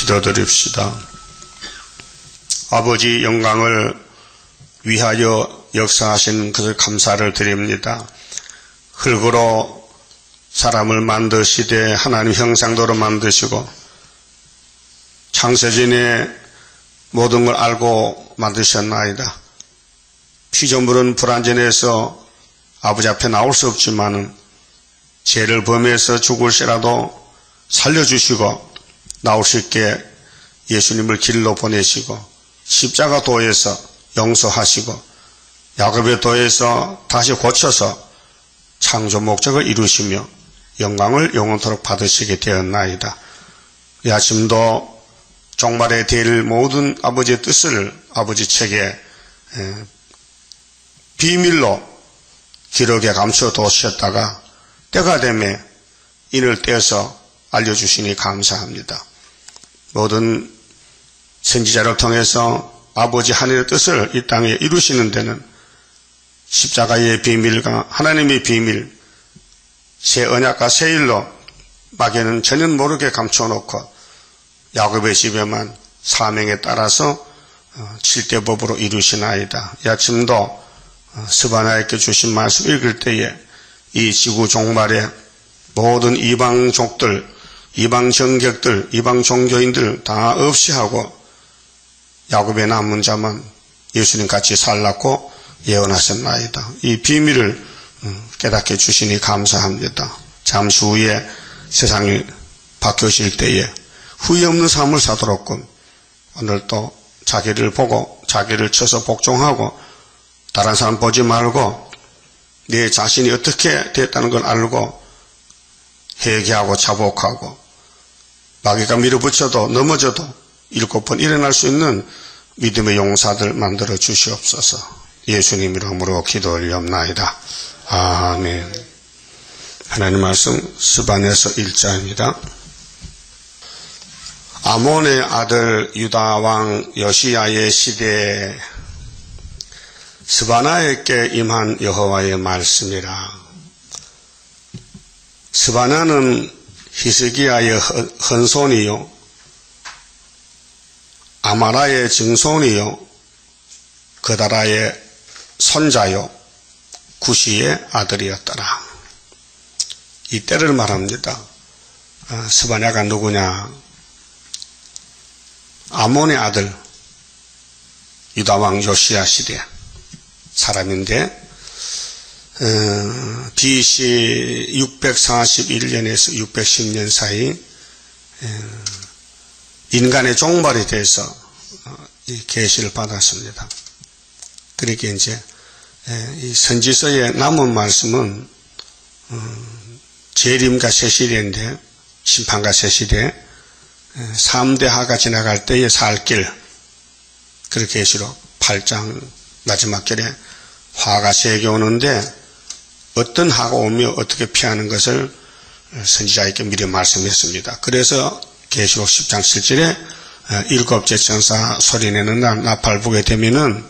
기도드립시다. 아버지 영광을 위하여 역사하신 것을 감사를 드립니다. 흙으로 사람을 만드시되 하나님 형상대로 만드시고 창세전에 모든 걸 알고 만드셨나이다. 피조물은 불완전해서 아버지 앞에 나올 수 없지만 죄를 범해서 죽을시라도 살려주시고 나올 수 있게 예수님을 길로 보내시고 십자가 도에서 용서하시고 야곱의 도에서 다시 고쳐서 창조 목적을 이루시며 영광을 영원토록 받으시게 되었나이다. 이 아침도 종말에 될 모든 아버지의 뜻을 아버지 책에 비밀로 기록에 감춰두셨다가 때가 되면 이를 떼서 알려주시니 감사합니다. 모든 선지자를 통해서 아버지 하늘의 뜻을 이 땅에 이루시는 데는 십자가의 비밀과 하나님의 비밀, 새 언약과 새 일로 마귀는 전혀 모르게 감춰놓고 야곱의 집에만 사명에 따라서 7대 법으로 이루시나이다. 이 아침도 스바냐에게 주신 말씀 읽을 때에 이 지구 종말에 모든 이방족들, 이방 정객들, 이방 종교인들 다 없이 하고 야곱의 남은 자만 예수님 같이 살랐고 예언하셨나이다. 이 비밀을 깨닫게 주시니 감사합니다. 잠시 후에 세상이 바뀌어질 때에 후회 없는 삶을 사도록끔 오늘도 자기를 보고 자기를 쳐서 복종하고 다른 사람 보지 말고 내 자신이 어떻게 됐다는 걸 알고 회개하고 자복하고 마귀가 밀어붙여도 넘어져도 7번 일어날 수 있는 믿음의 용사들 만들어 주시옵소서. 예수님 이름으로 기도 올리옵나이다. 아멘. 하나님 말씀 스바냐서 1장입니다. 아몬의 아들 유다왕 요시야의 시대에 스바냐에게 임한 여호와의 말씀이라. 스바냐는 히스기야의 헌손이요 아마라의 증손이요 그다라의 손자요 구시의 아들이었더라. 이 때를 말합니다. 스바냐가 누구냐? 아몬의 아들 유다왕 요시야 시대 사람인데 BC 641년에서 610년 사이 인간의 종말에 대해서 이 계시를 받았습니다. 그러니까 이제 이 선지서의 남은 말씀은 재림과 새시대인데 심판과 새시대 3대 하가 지나갈 때의 살 길 그렇게 계시록 8장 마지막 결에 화가 3개 오는데 어떤 하가 오며 어떻게 피하는 것을 선지자에게 미리 말씀했습니다. 그래서 계시록 10장 7절에 7째 천사 소리내는 날 나팔 부게 되면은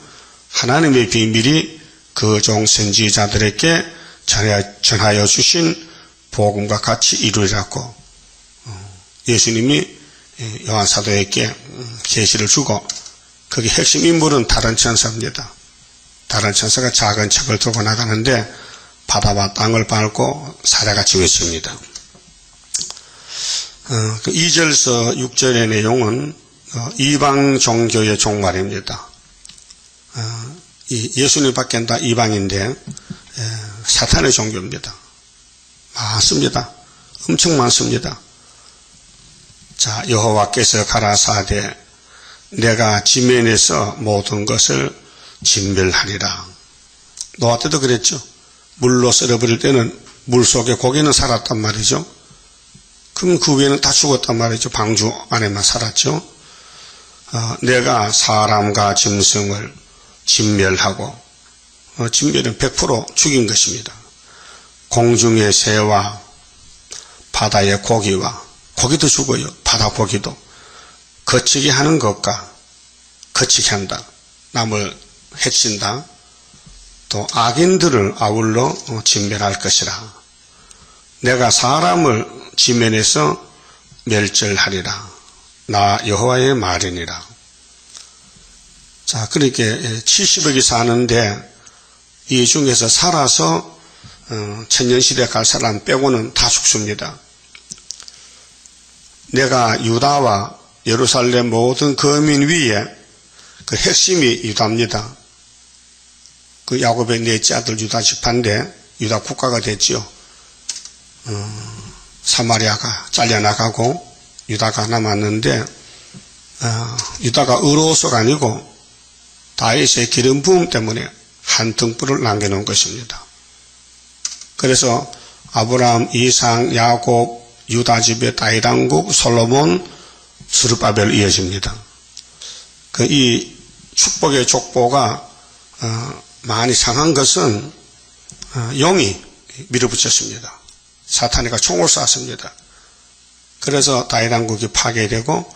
하나님의 비밀이 그 종 선지자들에게 전하여 주신 복음과 같이 이루어졌고 예수님이 요한 사도에게 계시를 주고 거기 핵심 인물은 다른 천사입니다. 다른 천사가 작은 책을 들고 나가는데 바다와 땅을 밟고 사자같이 외칩니다. 2절서 6절의 내용은 이방 종교의 종말입니다. 예수님 밖엔 다 이방인데 사탄의 종교입니다. 많습니다. 엄청 많습니다. 자, 여호와께서 가라사대 내가 지면에서 모든 것을 진멸하리라. 노아 때도 그랬죠. 물로 썰어버릴 때는 물속에 고기는 살았단 말이죠. 그럼 그 위에는 다 죽었단 말이죠. 방주 안에만 살았죠. 내가 사람과 짐승을 진멸하고 진멸은 100% 죽인 것입니다. 공중의 새와 바다의 고기와 고기도 죽어요. 바다 고기도 거치게 하는 것과 거치게 한다. 남을 해친다. 또 악인들을 아울러 진멸할 것이라. 내가 사람을 지면에서 멸절하리라. 나 여호와의 말이니라. 자, 그러니까 70억이 사는데 이 중에서 살아서 천년시대 갈 사람 빼고는 다 죽습니다. 내가 유다와 예루살렘 모든 거민 위에 그 핵심이 유다입니다. 그 야곱의 넷째 아들 유다 지파인데 유다 국가가 됐지요. 사마리아가 잘려나가고 유다가 남았는데 유다가 의로워서가 아니고 다윗의 기름 부음 때문에 한 등불을 남겨놓은 것입니다. 그래서 아브라함, 이삭, 야곱, 유다 집의 다윗 왕국, 솔로몬, 스룹바벨 이어집니다. 이 축복의 족보가 많이 상한 것은 용이 밀어붙였습니다. 사탄이가 총을 쐈습니다. 그래서 다윗 왕국이 파괴되고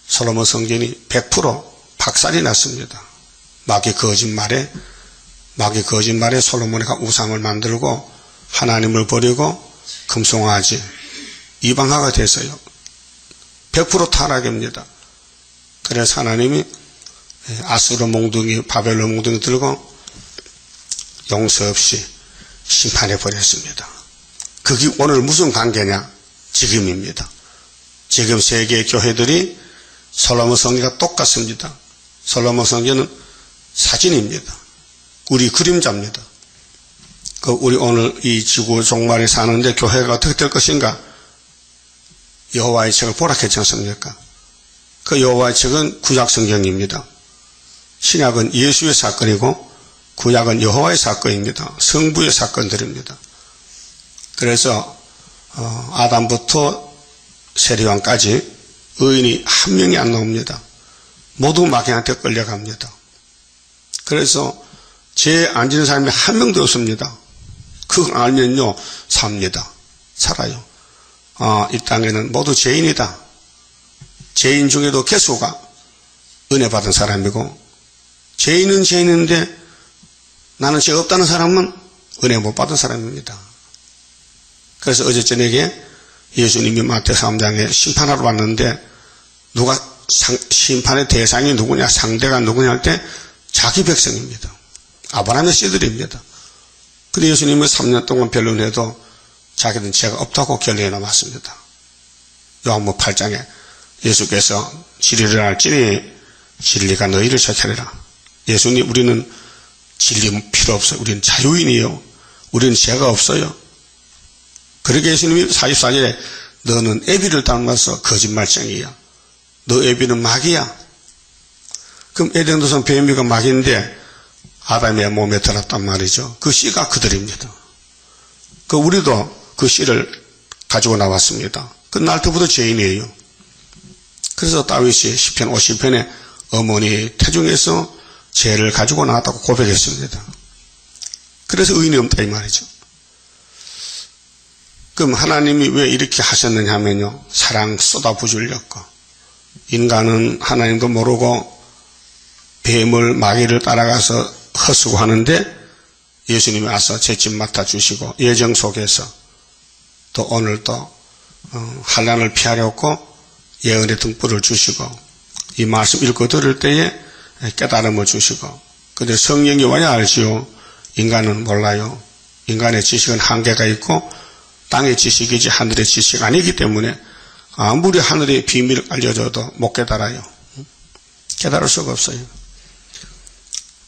솔로몬 성전이 100% 박살이 났습니다. 마귀 거짓말에 솔로몬이가 우상을 만들고 하나님을 버리고 금송아지 이방화가 돼서요. 100% 타락입니다. 그래서 하나님이 아수르 몽둥이, 바벨론 몽둥이 들고 용서 없이 심판해 버렸습니다. 그게 오늘 무슨 관계냐? 지금입니다. 지금 세계 교회들이 솔로몬 성전과 똑같습니다. 솔로몬 성전은 사진입니다. 우리 그림자입니다. 우리 오늘 이 지구 종말에 사는데 교회가 어떻게 될 것인가? 여호와의 책을 보라 했지 않습니까? 그 여호와의 책은 구약 성경입니다. 신약은 예수의 사건이고 구약은 여호와의 사건입니다. 성부의 사건들입니다. 그래서 아담부터 세리왕까지 의인이 한 명이 안 나옵니다. 모두 마귀한테 끌려갑니다. 그래서 죄에 안 지는 사람이 한 명도 없습니다. 그걸 알면요 삽니다. 살아요. 이 땅에는 모두 죄인이다. 죄인 중에도 개수가 은혜 받은 사람이고 죄인은 죄인인데 나는 죄 없다는 사람은 은혜 못 받은 사람입니다. 그래서 어제 저녁에 예수님이 마태복음 3장에 심판하러 왔는데 누가 심판의 대상이 누구냐, 상대가 누구냐 할 때 자기 백성입니다. 아브라함의 씨들입니다. 그런데 예수님은 3년 동안 변론해도 자기는 죄가 없다고 결론이 남았습니다. 요한복음 8장에 예수께서 진리를 알지니 진리가 너희를 지켜내라. 예수님, 우리는 진리 필요 없어요. 우리는 자유인이에요. 우리는 죄가 없어요. 그러게 예수님이 44절에 너는 애비를 닮아서 거짓말쟁이야. 너 애비는 마귀야. 그럼 에덴도선 뱀이가 마귀인데 아담의 몸에 들었단 말이죠. 그 씨가 그들입니다. 우리도 그 씨를 가지고 나왔습니다. 그 날부터 죄인이에요. 그래서 다윗이 시편 50편에 어머니 태중에서 죄를 가지고 나왔다고 고백했습니다. 그래서 의인이 없다 이 말이죠. 그럼 하나님이 왜 이렇게 하셨느냐 하면요. 사랑 쏟아부으려고. 인간은 하나님도 모르고 뱀을 마귀를 따라가서 헛수고 하는데 예수님이 와서 죄짐 맡아주시고 예정 속에서 또 오늘도 환난을 피하려고 예언의 등불을 주시고 이 말씀 읽고 들을 때에 깨달음을 주시고 근데 성령이 와야 알지요. 인간은 몰라요. 인간의 지식은 한계가 있고 땅의 지식이지 하늘의 지식 아니기 때문에 아무리 하늘의 비밀을 알려줘도 못 깨달아요. 깨달을 수가 없어요.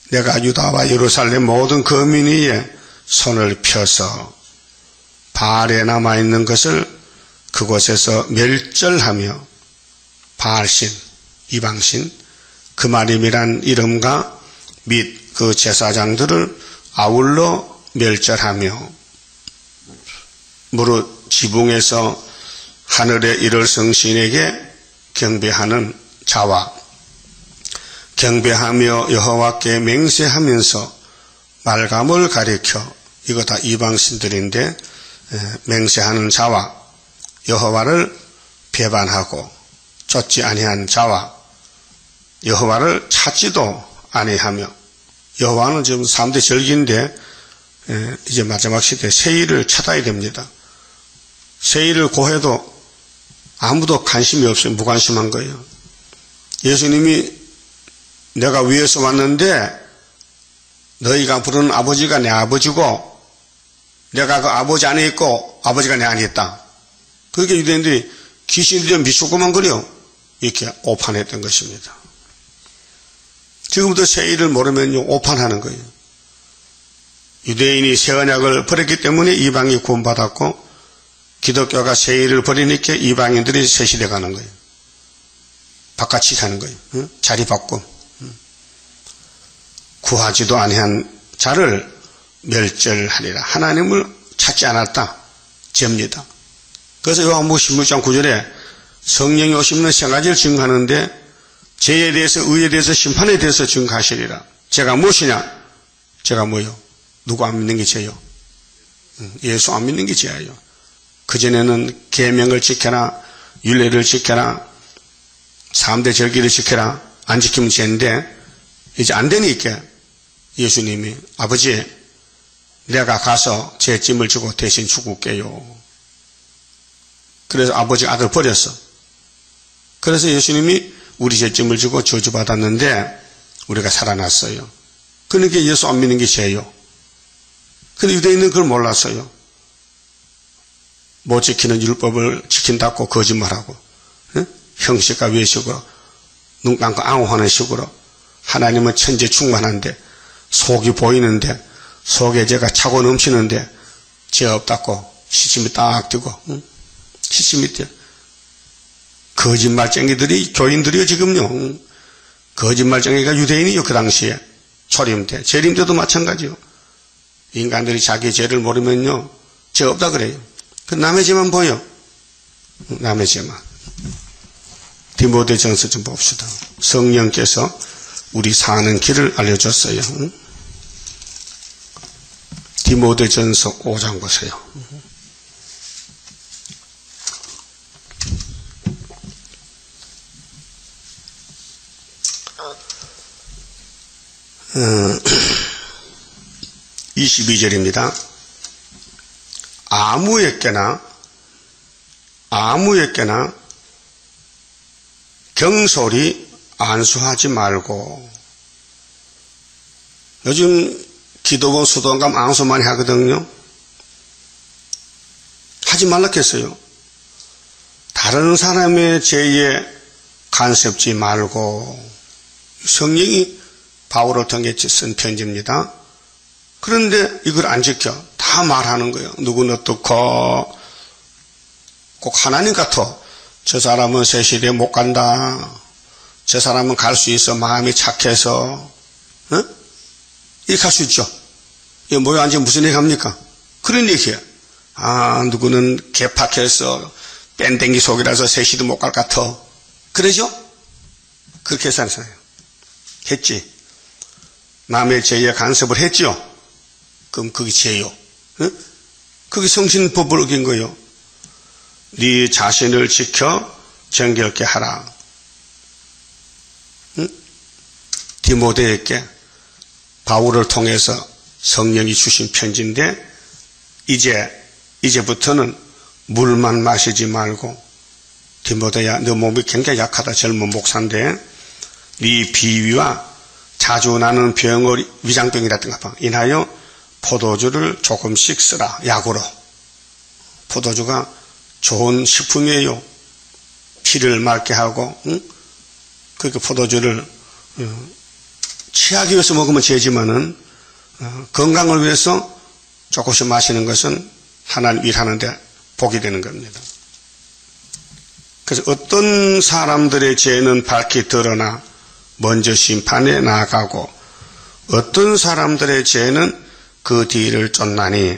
내가 유다와 예루살렘 모든 거민 위에 손을 펴서 바알에 남아있는 것을 그곳에서 멸절하며 바알신, 이방신, 그마림이란 이름과 및 그 제사장들을 아울러 멸절하며 무릇 지붕에서 하늘에 이를 성신에게 경배하는 자와 경배하며 여호와께 맹세하면서 말감을 가리켜 이거 다 이방신들인데 맹세하는 자와 여호와를 배반하고 쫓지 아니한 자와 여호와를 찾지도 아니하며 여호와는 지금 3대 절기인데 이제 마지막 시대 세일을 찾아야 됩니다. 세일을 고해도 아무도 관심이 없어요. 무관심한 거예요. 예수님이 내가 위에서 왔는데 너희가 부르는 아버지가 내 아버지고 내가 그 아버지 안에 있고 아버지가 내 안에 있다. 그렇게 유대인들이 귀신들이 미소고만 이렇게 오판했던 것입니다. 지금부터 새 일을 모르면요 오판하는 거예요. 유대인이 새 언약을 버렸기 때문에 이방이 구원받았고 기독교가 새 일을 버리니까 이방인들이 새 시대 가는 거예요. 바깥이 가는 거예요. 응? 자리 바꿈. 구하지도 아니한 자를 멸절하리라. 하나님을 찾지 않았다. 죄입니다. 그래서 요한복음 16장 9절에 성령이 오시면 세 가지를 증거하는데 죄에 대해서 의에 대해서 심판에 대해서 증거하시리라. 죄가 무엇이냐? 죄가 뭐요? 누구 안 믿는 게 죄요? 예수 안 믿는 게 죄예요. 그전에는 계명을 지켜라, 율례를 지켜라, 3대 절기를 지켜라, 안 지키면 죄인데 이제 안 되니까 예수님이 아버지 내가 가서 제 짐을 지고 대신 죽을게요. 그래서 아버지가 아들 버렸어. 그래서 예수님이 우리 제 짐을 지고 저주받았는데 우리가 살아났어요. 그러니까 예수 안 믿는 게 죄예요. 근데 유대인은 그걸 몰랐어요. 못 지키는 율법을 지킨다고 거짓말하고 형식과 외식으로 눈 감고 앙호하는 식으로 하나님은 천재 충만한데 속이 보이는데 속에 죄가 차고 넘치는데 죄 없다고 시침이 딱 뜨고 시침이 뛰어. 거짓말쟁이들이 교인들이요 지금요. 거짓말쟁이가 유대인이요 그 당시에 초림 때 재림 때도 마찬가지요. 인간들이 자기 죄를 모르면요 죄 없다 그래요. 그 남의 죄만 보여. 남의 죄만. 디모데전서 좀 봅시다. 성령께서 우리 사는 길을 알려줬어요. 디모데전서 5장 보세요. 어, 22절입니다. 아무에게나 경솔히 안수하지 말고. 요즘 기도원 수도원 가면 안수 많이 하거든요. 하지 말라 했어요. 다른 사람의 죄에 간섭지 말고. 성령이 바울을 통해 쓴 편지입니다. 그런데 이걸 안 지켜. 다 말하는 거예요. 누구는 어떻고 꼭 하나님 같아. 저 사람은 새 시대에 못 간다. 저 사람은 갈 수 있어. 마음이 착해서. 이렇게 할 수 있죠. 이게 모여 앉으면 무슨 얘기 합니까? 그런 얘기예요. 누구는 개팍해서 뺀댕기 속이라서 새 시대 못 갈 것 같아. 그러죠? 그렇게 사는 사람이에요. 했지. 남의 죄에 간섭을 했죠. 그럼 그게 죄요. 그게 성신법을 어긴 거예요. 네 자신을 지켜 정결케 하라. 디모데에게 바울을 통해서 성령이 주신 편지인데 이제부터는 물만 마시지 말고 디모데야 너 몸이 굉장히 약하다. 젊은 목사인데 네 비위와 자주 나는 병을 위장병이라든가 봐. 인하여 포도주를 조금씩 쓰라. 약으로. 포도주가 좋은 식품이에요. 피를 맑게 하고 그렇게 포도주를 취하기 위해서 먹으면 죄지만은 건강을 위해서 조금씩 마시는 것은 하나님 일하는데 복이 되는 겁니다. 그래서 어떤 사람들의 죄는 밝히 드러나 먼저 심판에 나아가고 어떤 사람들의 죄는 그 뒤를 쫓나니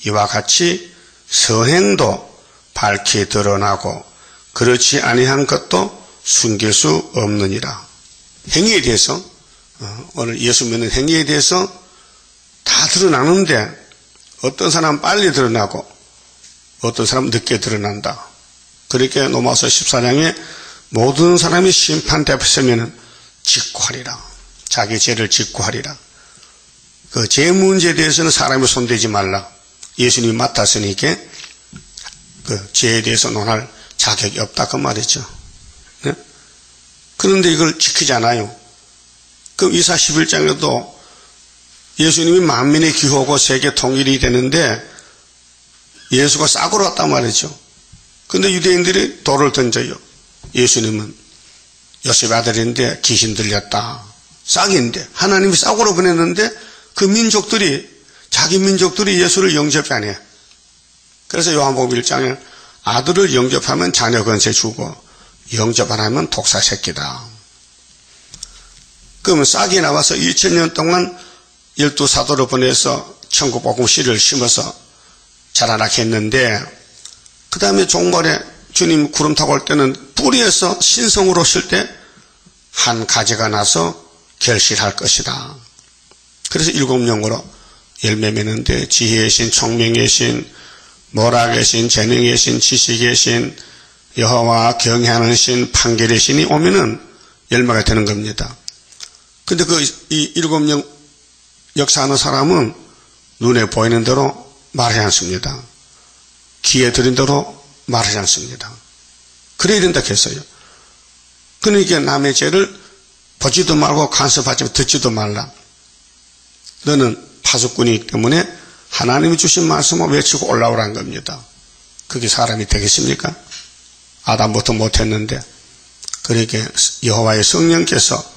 이와 같이 서행도 밝히 드러나고 그렇지 아니한 것도 숨길 수 없느니라. 행위에 대해서 오늘 예수 믿는 행위에 대해서 다 드러나는데 어떤 사람은 빨리 드러나고 어떤 사람은 늦게 드러난다. 그렇게 로마서 14장에 모든 사람이 심판 앞에 서면은 직구하리라. 자기 죄를 직구하리라. 그 죄 문제에 대해서는 사람이 손대지 말라. 예수님이 맡았으니까 그 죄에 대해서 논할 자격이 없다 그 말이죠. 네? 그런데 이걸 지키지 않아요. 그럼 이사 11장에도 예수님이 만민의 기호고 세계 통일이 되는데 예수가 싹으로 왔단 말이죠. 근데 유대인들이 돌을 던져요. 예수님은 요셉의 아들인데 귀신 들렸다. 싹인데 하나님이 싹으로 보냈는데 그 민족들이 자기 민족들이 예수를 영접이 안 해. 그래서 요한복음 1장에 아들을 영접하면 자녀 권세 주고 영접 안 하면 독사 새끼다. 그러면 싹이 나와서 2000년 동안 12사도를 보내서 천국복음 씨를 심어서 자라나게 했는데 그 다음에 종말에 주님 구름 타고 올 때는 뿌리에서 신성으로 오실 때 한 가지가 나서 결실할 것이다. 그래서 7영으로 열매 맺는데 지혜의 신, 총명의 신, 모락의 신, 재능의 신, 지식의 신, 여호와 경외하는 신, 판결의 신이 오면은 열매가 되는 겁니다. 근데 이 7영 역사하는 사람은 눈에 보이는 대로 말하지 않습니다. 귀에 들은 대로 말하지 않습니다. 그래야 된다 했어요. 그러니까 남의 죄를 보지도 말고 간섭하지 듣지도 말라. 너는 파수꾼이기 때문에 하나님이 주신 말씀을 외치고 올라오라는 겁니다. 그게 사람이 되겠습니까? 아담부터 못했는데. 그러니까 여호와의 성령께서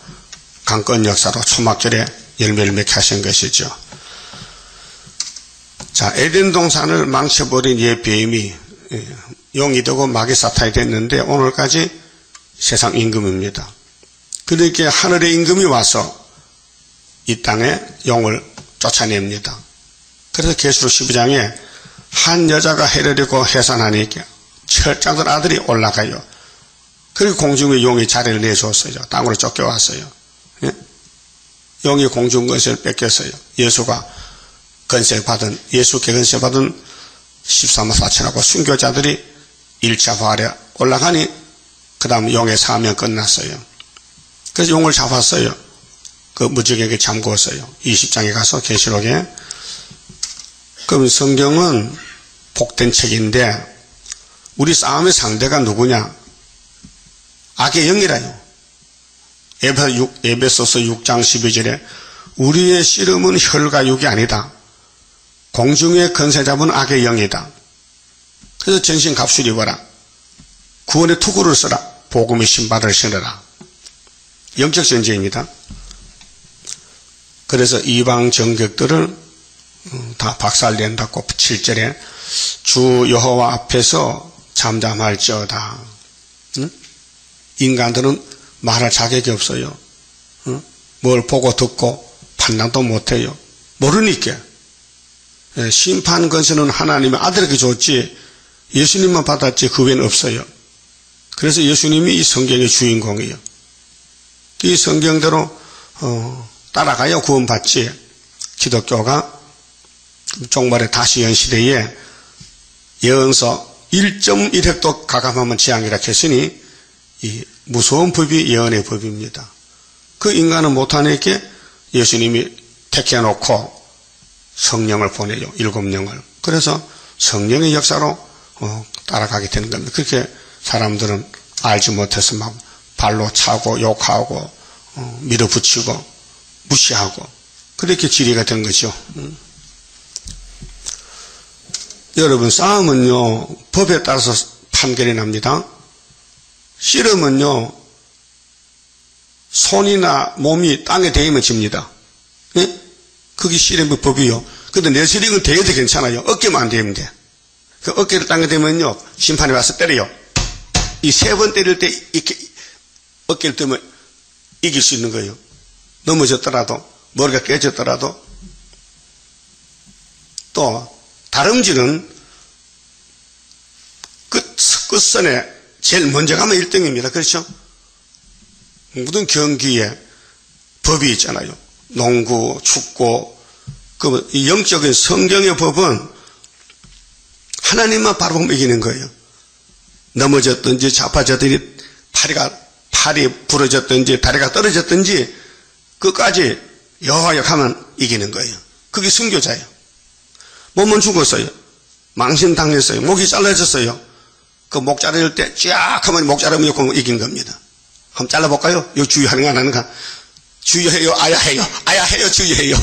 강권 역사로 초막절에 열매를 맺게 하신 것이죠. 자, 에덴 동산을 망쳐버린 옛뱀이 용이 되고 마귀 사탄이 됐는데 오늘까지 세상 임금입니다. 그러니까 하늘의 임금이 와서 이 땅에 용을 쫓아냅니다. 그래서 계시록 12장에 한 여자가 해를 해산하니까 철장들 아들이 올라가요. 그리고 공중에 용이 자리를 내줬어요. 땅으로 쫓겨왔어요. 예? 용이 공중 권세를 뺏겼어요. 예수께 권세 받은 13만 4천하고 순교자들이 1차 부활에 올라가니 그 다음 용의 사명 끝났어요. 그래서 용을 잡았어요. 그 무적에게 잠그었어요. 20장에 가서 계시록에. 그럼 성경은 복된 책인데 우리 싸움의 상대가 누구냐? 악의 영이라요. 에베소서 6장 12절에 우리의 씨름은 혈과 육이 아니다. 공중의 권세 잡은 악의 영이다. 그래서 전신 갑술 입어라. 구원의 투구를 써라. 복음의 신발을 신어라. 영적 전쟁입니다. 그래서 이방 정격들을 다 박살낸다고 7절에 주 여호와 앞에서 잠잠할지어다. 인간들은 말할 자격이 없어요. 뭘 보고 듣고 판단도 못해요. 모르니까. 심판 권세는 하나님의 아들에게 줬지 예수님만 받았지 그 외에는 없어요. 그래서 예수님이 이 성경의 주인공이에요. 이 성경대로 따라가야 구원받지. 기독교가 종말의 다시연 시대에 예언서 1.1획도 가감하면 재앙이라 했으니 이 무서운 법이 예언의 법입니다. 그 인간은 못하니까 예수님이 택해놓고 성령을 보내요. 7영을. 그래서 성령의 역사로 따라가게 되는 겁니다. 그렇게 사람들은 알지 못해서 막 발로 차고 욕하고 밀어붙이고 무시하고 그렇게 지리가 된 거죠. 여러분 싸움은요 법에 따라서 판결이 납니다. 씨름은요 손이나 몸이 땅에 대이면 집니다. 예? 그게 씨름의 법이요. 근데 내 씨름은 대여도 괜찮아요. 어깨만 안 대면 돼. 그 어깨를 땅에 대면요 심판이 와서 때려요. 이 3번 때릴 때 이렇게 어깨를 뜨면 이길 수 있는 거예요. 넘어졌더라도 머리가 깨졌더라도. 또 다름질은 끝선에 제일 먼저 가면 1등입니다. 그렇죠? 모든 경기에 법이 있잖아요. 농구, 축구, 그 영적인 성경의 법은 하나님만 바라보면 이기는 거예요. 넘어졌든지 자빠졌든지 팔이 부러졌든지 다리가 떨어졌든지 끝까지 여호와 역하면 이기는 거예요. 그게 순교자예요. 몸은 죽었어요. 망신당했어요. 목이 잘라졌어요. 그 목 자를 때 쫙 하면 목 자르면 그 이긴 겁니다. 한번 잘라볼까요? 요 주의하는 거 안 하는 거? 주의해요, 아야 해요. 아야 해요, 주의해요.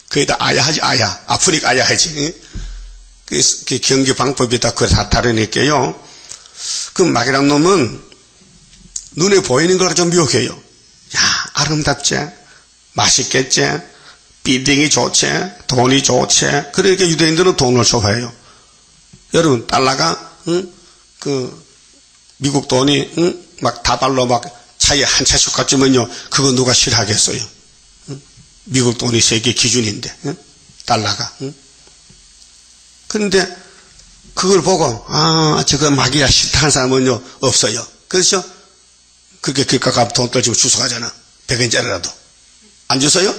거의 다 아야 하지, 아야. 아프니까 아야 하지. 그 경기 방법이 다 그걸 다 다르니까요. 그 막이란 놈은 눈에 보이는 걸 좀 미혹해요. 야, 아름답지? 맛있겠지? 빌딩이 좋지? 돈이 좋지? 그러니까 유대인들은 돈을 좋아해요. 여러분, 달러가, 미국 돈이, 막 다발로 막 차에 한 차씩 갖주면요, 그거 누가 싫어하겠어요? 미국 돈이 세계 기준인데, 달러가. 그런데 그걸 보고, 아, 저거 막이야 싫다는 사람은요, 없어요. 그렇죠? 그게 길가 가면 돈 떨치고 주워 가잖아. 100원짜리라도. 안 주워요?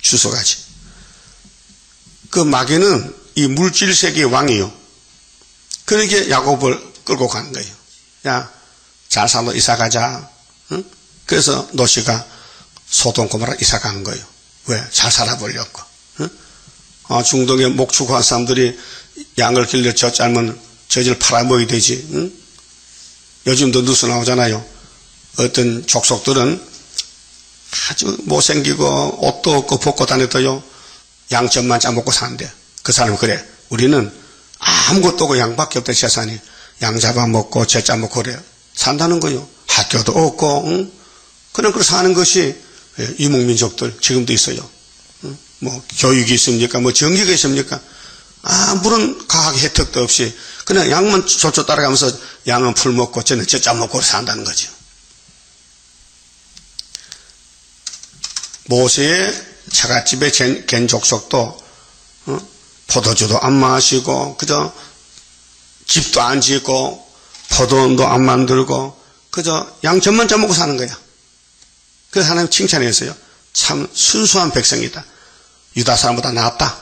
주워 가지. 그 마귀는 이 물질 세계의 왕이요. 그러니까 야곱을 끌고 가는 거예요. 야, 잘 살러 이사 가자. 응? 그래서 노시가 소돔 고모라 이사 간 거예요. 왜? 잘 살아보려고. 응? 중동에 목축한 사람들이 양을 길러 젖 짧으면 젖을 팔아먹어야 되지. 응? 요즘도 뉴스 나오잖아요. 어떤 족속들은 아주 못생기고 옷도 없고 벗고 다녔더요. 양젖만 짜먹고 사는데 그 사람은 그래. 우리는 아무것도 없고 양밖에 없다 재산이. 양 잡아먹고 젖 짜먹고 그래. 산다는 거요. 학교도 없고 응? 그냥 그렇게 사는 것이 이목민족들 지금도 있어요. 응? 뭐 교육이 있습니까? 뭐 전기가 있습니까? 아무런 과학 혜택도 없이 그냥 양만 쫄쫄 따라가면서 양은 풀 먹고 쟤는 젖 짜먹고 산다는 거죠. 모세의 처갓집에 갠 족속도 포도주도 안 마시고 그저 집도 안 짓고 포도원도 안 만들고 그저 양젖만 짜먹고 사는 거야. 그래서 하나님 칭찬했어요. 참 순수한 백성이다. 유다 사람보다 낫다.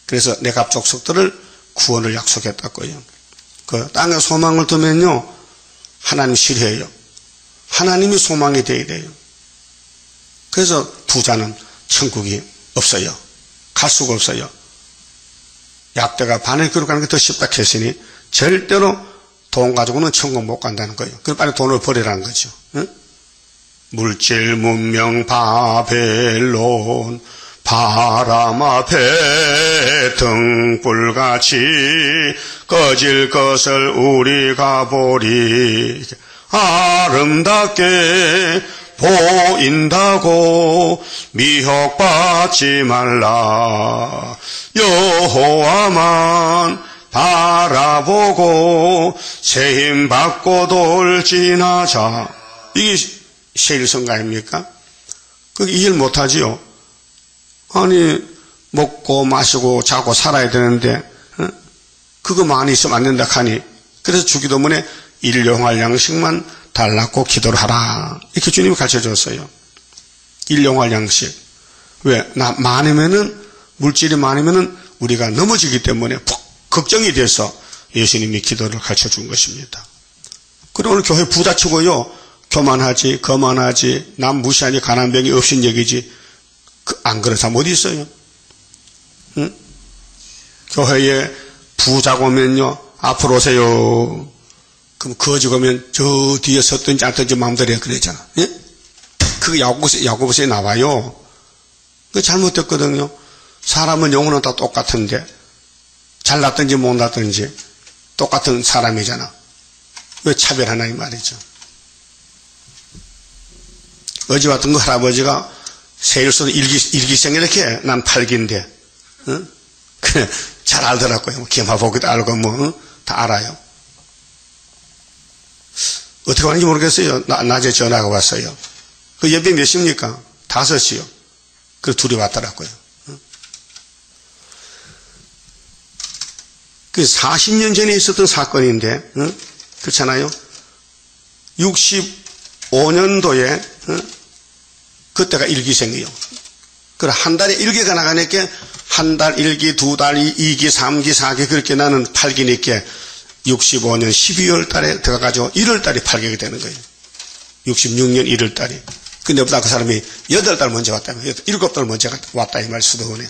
그래서 내갑 족속들을 구원을 약속했다고요. 그 땅에 소망을 두면요 하나님 싫어해요. 하나님이 소망이 되어야 돼요. 그래서 부자는 천국이 없어요. 갈 수가 없어요. 약대가 바늘 끄러 가는 게 더 쉽다 했으니 절대로 돈 가지고는 천국 못 간다는 거예요. 그래서 빨리 돈을 버리라는 거죠. 응? 물질 문명 바벨론 바람 앞에 등불같이 꺼질 것을 우리가 보리 아름답게 보인다고 미혹받지 말라. 여호와만 바라보고 새 힘 받고 돌진하자. 이게 세일성가 아닙니까? 그게 이해를 못하지요. 아니 먹고 마시고 자고 살아야 되는데 그거 많이 있으면 안 된다 하니 그래서 주기도문에 일용할 양식만 달라고 기도를 하라. 이렇게 주님이 가르쳐줬어요. 일용할 양식. 왜? 많으면은, 물질이 많으면은 우리가 넘어지기 때문에 걱정이 돼서 예수님이 기도를 가르쳐 준 것입니다. 그리고 오늘 교회 부다치고요. 교만하지, 거만하지, 남 무시하지, 가난병이 없인 얘기지. 안 그런 사람 어디 있어요? 응? 교회에 부자고 오면요. 앞으로 오세요. 그럼 거지 오면 저 뒤에 섰든지 앉든지 마음대로 해 그러잖아. 예? 그게 야고보서에 나와요. 그게 잘못됐거든요. 사람은 영혼은 다 똑같은데 잘났든지 못났든지 똑같은 사람이잖아. 왜 차별하나 이 말이죠. 어제 왔던 그 할아버지가 세일서도 일기생이 이렇게 난 팔기인데 응? 그래 잘 알더라고요. 기마보기도 알고 뭐 다 알아요. 어떻게 하는지 모르겠어요. 낮에 전화가 왔어요. 그 예배 몇 시입니까? 5시요. 그 둘이 왔더라고요. 그 40년 전에 있었던 사건인데, 그렇잖아요. 65년도에, 그때가 일기생이에요. 그래, 한 달에 1기가 나가니까, 한 달 1기, 2달 2기, 3기, 4기, 그렇게 나는 8기니까, 65년 12월 달에 들어가가지고 1월 달에 팔게 되는 거예요. 66년 1월 달에. 근데 보다 그 사람이 8달 먼저 왔다며. 7달 먼저 왔다 이 말 수도원에.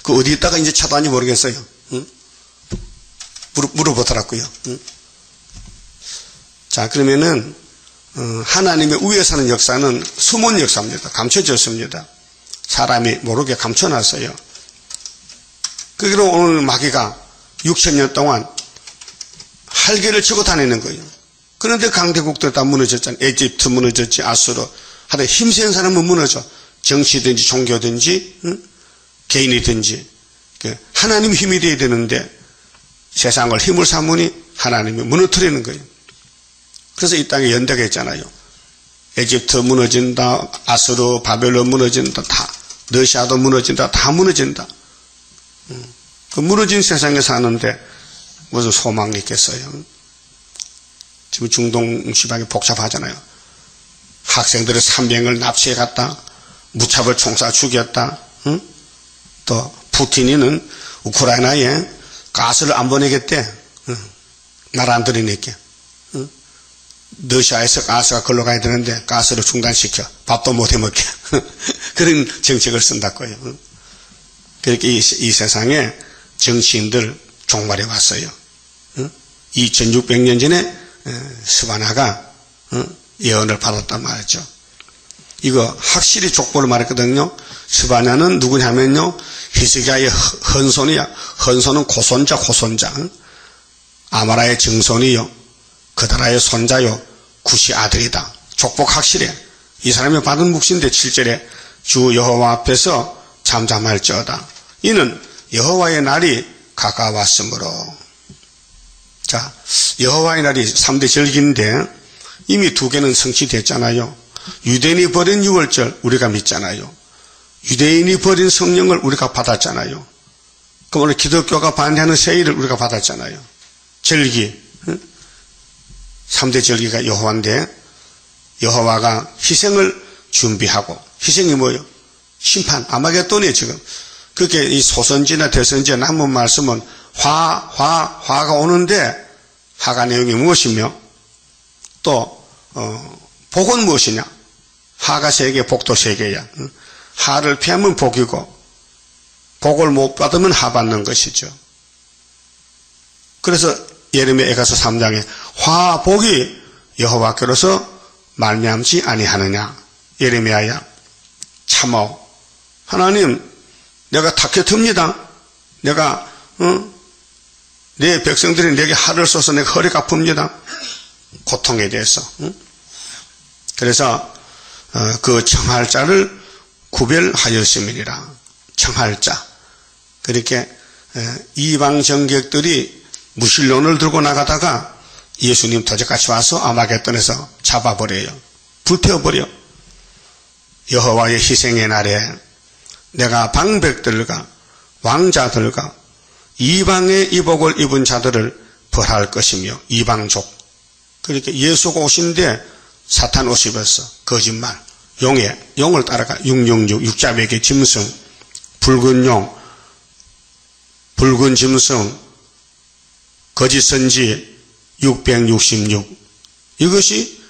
그 어디 있다가 이제 찾아왔는지 모르겠어요. 응? 물어보더라고요. 응? 자, 그러면은 하나님의 위에 사는 역사는 숨은 역사입니다. 감춰졌습니다. 사람이 모르게 감춰놨어요. 그리고 오늘 마귀가 6000년 동안 할개를 치고 다니는 거예요. 그런데 강대국들 다 무너졌잖아요. 에집트 무너졌지, 아수르. 하여튼 힘센 사람은 무너져. 정치든지 종교든지 개인이든지. 하나님 힘이 돼야 되는데 세상을 힘을 삼으니 하나님이 무너뜨리는 거예요. 그래서 이 땅에 연대가 있잖아요. 에집트 무너진다, 아수르, 바벨론 무너진다, 다 러시아도 무너진다, 다 무너진다. 그 무너진 세상에 사는데 무슨 소망이 있겠어요? 지금 중동 시방이 복잡하잖아요. 학생들의 300을 납치해 갔다, 무차별 총사 죽였다, 또 푸틴이는 우크라이나에 가스를 안 보내겠대. 날 안 들이니까. 러시아에서 가스가 걸러 가야 되는데 가스를 중단시켜. 밥도 못 해먹게. 그런 정책을 쓴다고요. 그렇게 이 세상에 정치인들 종말해 왔어요. 2600년 전에 스바나가 예언을 받았단 말이죠. 이거 확실히 족보를 말했거든요. 스바냐는 누구냐면요, 히스기야의 헌손이야. 헌손은 고손자. 아마라의 증손이요, 그다라의 손자요, 구시 아들이다. 족복 확실해. 이 사람이 받은 묵시인데 7절에 주 여호와 앞에서 잠잠할지어다. 이는 여호와의 날이 가까웠으므로. 자, 여호와의 날이 3대 절기인데 이미 2개는 성취됐잖아요. 유대인이 버린 6월절 우리가 믿잖아요. 유대인이 버린 성령을 우리가 받았잖아요. 그럼 오늘 기독교가 반대하는 세일을 우리가 받았잖아요. 절기, 3대 절기가 여호와인데 여호와가 희생을 준비하고, 희생이 뭐예요? 심판, 아마겟돈이에요 지금. 그렇게 이 소선지나 대선지에 남은 말씀은 화가 오는데 화가 내용이 무엇이며 또 복은 무엇이냐? 화가 3개, 복도 3개야. 화를 피하면 복이고 복을 못 받으면 화 받는 것이죠. 그래서 예레미야서 3장에 화복이 여호와께로서 말미암지 아니하느냐. 예레미야야, 참어. 하나님, 내가 탁해틉니다. 내가 내 백성들이 내게 화를 쏘서 내가 허리가 아픕니다. 고통에 대해서. 그래서 그 청할 자를 구별하였음이니라. 청할 자. 그렇게 이방 정객들이 무신론을 들고 나가다가 예수님 도적같이 와서 아마겟돈에서 잡아버려요. 불태워버려. 여호와의 희생의 날에 내가 방백들과 왕자들과 이방의 이복을 입은 자들을 벌할 것이며, 이방족. 그렇게 예수가 오신데 사탄 옷 입었어. 거짓말. 용을 따라가. 666, 육자백의 짐승, 붉은 용, 붉은 짐승, 거짓 선지 666. 이것이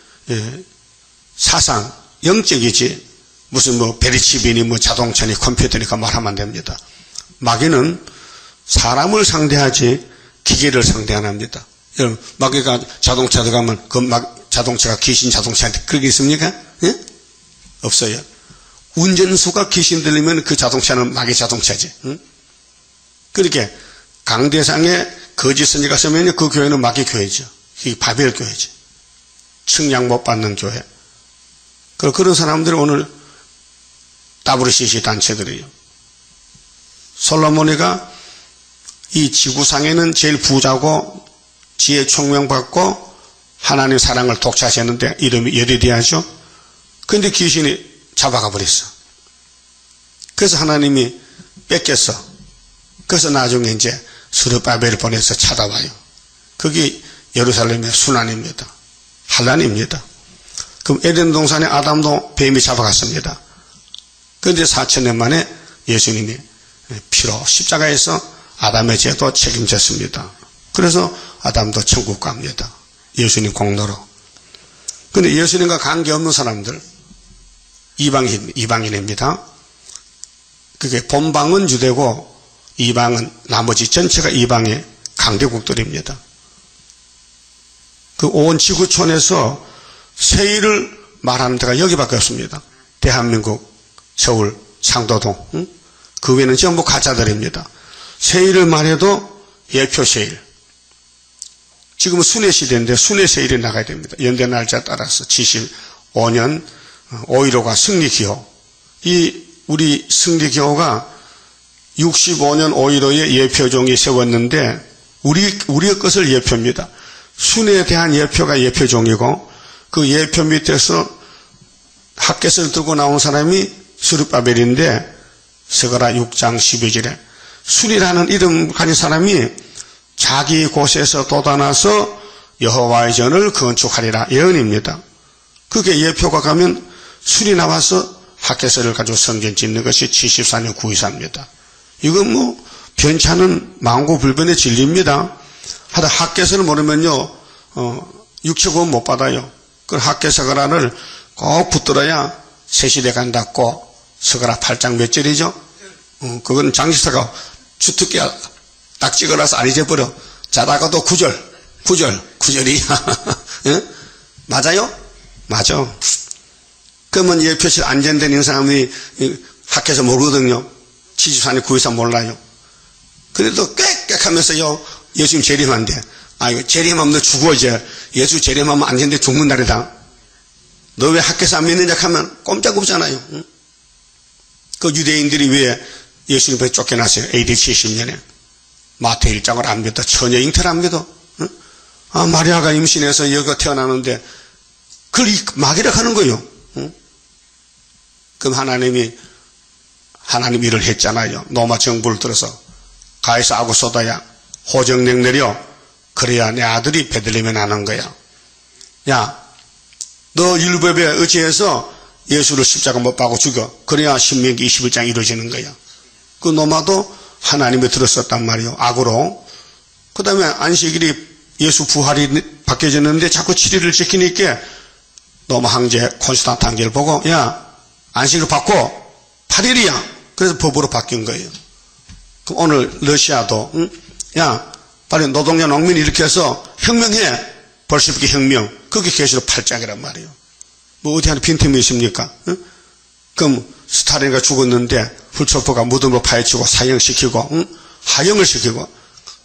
사상, 영적이지 무슨 베리치빈이 자동차니 컴퓨터니까 말하면 안 됩니다. 마귀는 사람을 상대하지 기계를 상대 안 합니다. 여러분, 마귀가 자동차 들어가면 그 자동차가 귀신 자동차한테 그런 게 있습니까? 예? 없어요. 운전수가 귀신 들리면 그 자동차는 마귀 자동차지. 응? 그렇게 강대상에 거짓 선지가 서면 그 교회는 마귀 교회죠. 이 바벨 교회죠. 측량 못 받는 교회. 그런 사람들이 오늘 WCC 단체들이에요. 솔로몬이가 이 지구상에는 제일 부자고 지혜 총명받고 하나님 사랑을 독차지했는데 이름이 여리디아죠. 그런데 귀신이 잡아가 버렸어. 그래서 하나님이 뺏겼어. 그래서 나중에 이제 스룹바벨을 보내서 찾아와요. 그게 예루살렘의 순환입니다. 환란입니다. 그럼 에덴 동산에 아담도 뱀이 잡아갔습니다. 그런데 4000년 만에 예수님이 피로 십자가에서 아담의 죄도 책임졌습니다. 그래서 아담도 천국 갑니다. 예수님 공로로. 그런데 예수님과 관계없는 사람들, 이방인입니다. 그게 본방은 유대고 이방은 나머지 전체가 이방의 강대국들입니다. 그 온 지구촌에서 세일을 말하는 데가 여기밖에 없습니다. 대한민국, 서울, 상도동. 응? 그 외에는 전부 가짜들입니다. 세일을 말해도 예표 세일. 지금은 순회 시대인데 순회 세일이 나가야 됩니다. 연대 날짜에 따라서 75년 5.15가 승리기호. 이 우리 승리기호가 65년 5.15에 예표종이 세웠는데 우리의 것을 예표입니다. 순회에 대한 예표가 예표종이고 그 예표 밑에서 핫켓을 들고 나온 사람이 스룹바벨인데 스가랴 6장 12절에 순이라는 이름 가진 사람이 자기 곳에서 돋아나서 여호와의 전을 건축하리라 예언입니다. 그게 예표가 가면 순이 나와서 핫켓을 가지고 성전 짓는 것이 74년 9.24입니다. 이건 뭐 변찮은 망고불변의 진리입니다. 하다 핫켓을 모르면요 육체구원 못 받아요. 그 핫켓 스가랴를 꼭 붙들어야 새시대 간다고 스가랴 8장 몇 절이죠? 그건 장식사가 주특기가 딱 찍어놔서 안 잊어버려. 자다가도 9절이야. 예? 맞아요? 맞아. 그러면 예표실 안전된 사람이 학교에서 모르거든요. 74년 9.24 몰라요. 그래도 꽥꽥하면서요 예수님 재림한대. 아이고 재림하면 너 죽어 이제. 예수 재림하면 안전돼 죽는 날이다. 너 왜 학교에서 안 믿느냐 하면 꼼짝없잖아요. 응? 그 유대인들이 왜 예수님을 쫓겨났어요? AD 70년에. 마태 1장을 안 믿어. 처녀 잉태를 안 믿어. 응? 아, 마리아가 임신해서 여기가 태어나는데 그걸 막이라 하는 거예요. 응? 그럼 하나님 일을 했잖아요. 로마 정부를 들어서 가에서 아구 쏟아야 호정령 내려 그래야 내 아들이 베들레헴에 나는 거야. 야, 너 율법에 의지해서 예수를 십자가 못 박고 죽여. 그래야 신명기 21장 이루어지는 거야. 그 노마도 하나님에 들었었단 말이에요. 악으로. 그 다음에 안식일이 예수 부활이 바뀌어졌는데 자꾸 7일을 지키니까 노마 황제 콘스탄트 황제를 보고 야 안식일 바꿔 8일이야. 그래서 법으로 바뀐 거예요. 그럼 오늘 러시아도 응? 야 빨리 노동자 농민 이렇게 해서 혁명해. 볼셰비키 혁명. 그게 계시록 8장이란 말이에요. 뭐 어디 하나 빈틈이 있습니까? 응? 그럼 스탈린가 죽었는데 훌초프가 무덤으로 파헤치고 사형시키고 응? 하형을 시키고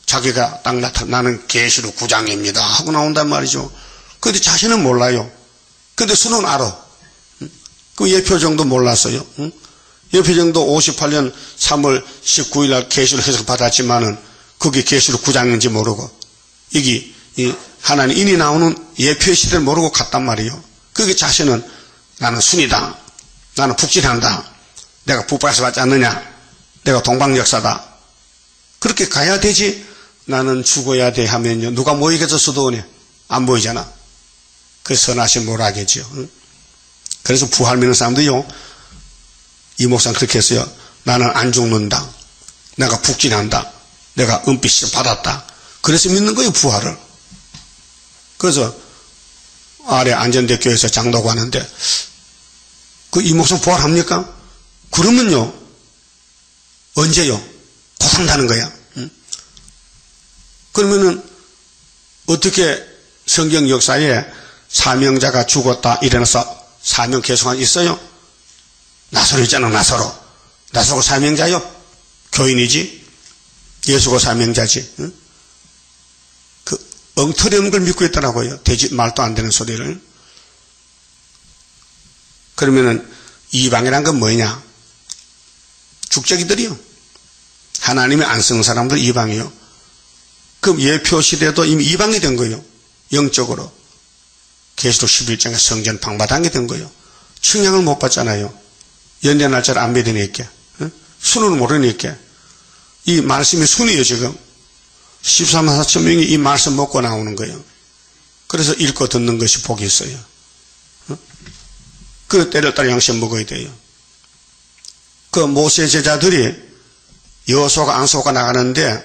자기가 딱 나는 계시록 9장입니다 하고 나온단 말이죠. 그런데 자신은 몰라요. 근데 수는 알아. 응? 그 예표정도 몰랐어요. 응? 예표정도 58년 3월 19일 날 계시록 해석 받았지만은 그게 계시록 9장인지 모르고 이게 하나님 인이 나오는 예표의 시대를 모르고 갔단 말이에요. 그게 자신은 나는 순이다. 나는 북진한다. 내가 북방에서 받지 않느냐. 내가 동방역사다. 그렇게 가야 되지. 나는 죽어야 돼 하면요. 누가 모이겠어 수도원에. 안 보이잖아. 그래서 선하신 뭐라겠지요. 응? 그래서 부활 믿는 사람들이요. 이 목사는 그렇게 했어요. 나는 안 죽는다. 내가 북진한다. 내가 은빛을 받았다. 그래서 믿는 거예요 부활을. 그래서 아래 안전대교에서 장로가 하는데 그 이 목사 부활합니까? 그러면요 언제요? 곧 한다는 거야. 응? 그러면은 어떻게 성경 역사에 사명자가 죽었다 일어나서 사명 계속한 있어요? 나사로 있잖아. 나사로가 사명자요? 교인이지. 예수가 사명자지. 응? 엉터리 없는 걸 믿고 있더라고요. 말도 안 되는 소리를. 그러면은 이방이란 건 뭐냐? 죽적이들이요. 하나님이 안 쓰는 사람들 이방이요. 그럼 예표 시대도 이미 이방이 된 거예요. 영적으로. 계시록 11장에 성전 방바당이 된 거예요. 측량을 못 받잖아요. 연대 날짜를 안 믿으니까. 응? 순을 모르니까. 이 말씀이 순이에요 지금. 14만 4천 명이 이 말씀 먹고 나오는 거예요. 그래서 읽고 듣는 것이 복이 있어요. 그 때를 따라 양식 먹어야 돼요. 그 모세 제자들이 여호수아가 안수가 나가는데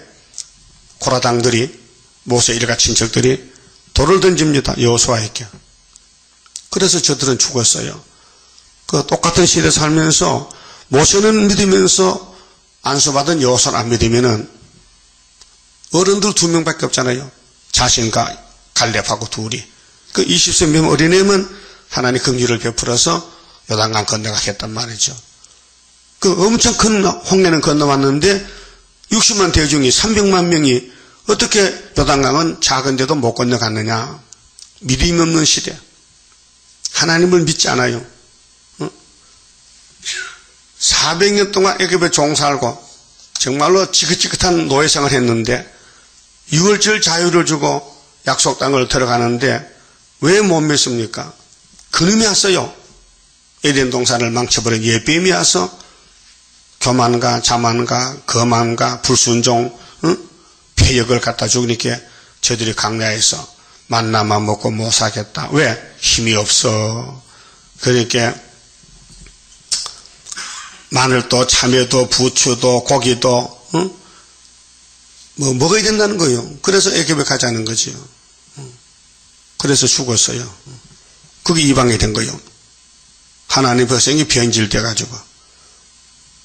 고라당들이 모세 일가 친척들이 돌을 던집니다. 여호수아에게. 그래서 저들은 죽었어요. 그 똑같은 시대에 살면서 모세는 믿으면서 안수받은 여호수아를 안 믿으면은 어른들 2명밖에 없잖아요. 자신과 갈렙하고 둘이. 그 20세 어린애면 하나님 긍휼을 베풀어서 요단강 건너가겠단 말이죠. 그 엄청 큰 홍해는 건너왔는데 60만 대중이 300만 명이 어떻게 요단강은 작은데도 못 건너갔느냐. 믿음이 없는 시대. 하나님을 믿지 않아요. 400년 동안 애굽에 종살고 정말로 지긋지긋한 노예생활을 했는데 6월절 자유를 주고 약속 땅을 들어가는데 왜 못 믿습니까? 그놈이 왔어요. 에덴 동산을 망쳐버린 예뱀이 와서 교만과 자만과 거만과 불순종, 폐역을 갖다 주니까 저들이 강야에서 만나만 먹고 못 사겠다. 왜? 힘이 없어. 그러니까 마늘도 참외도 부추도 고기도 뭐 먹어야 된다는 거예요. 그래서 애굽에 가자는 거지요. 그래서 죽었어요. 그게 이방이 된 거예요. 하나님 백성이 변질돼 가지고.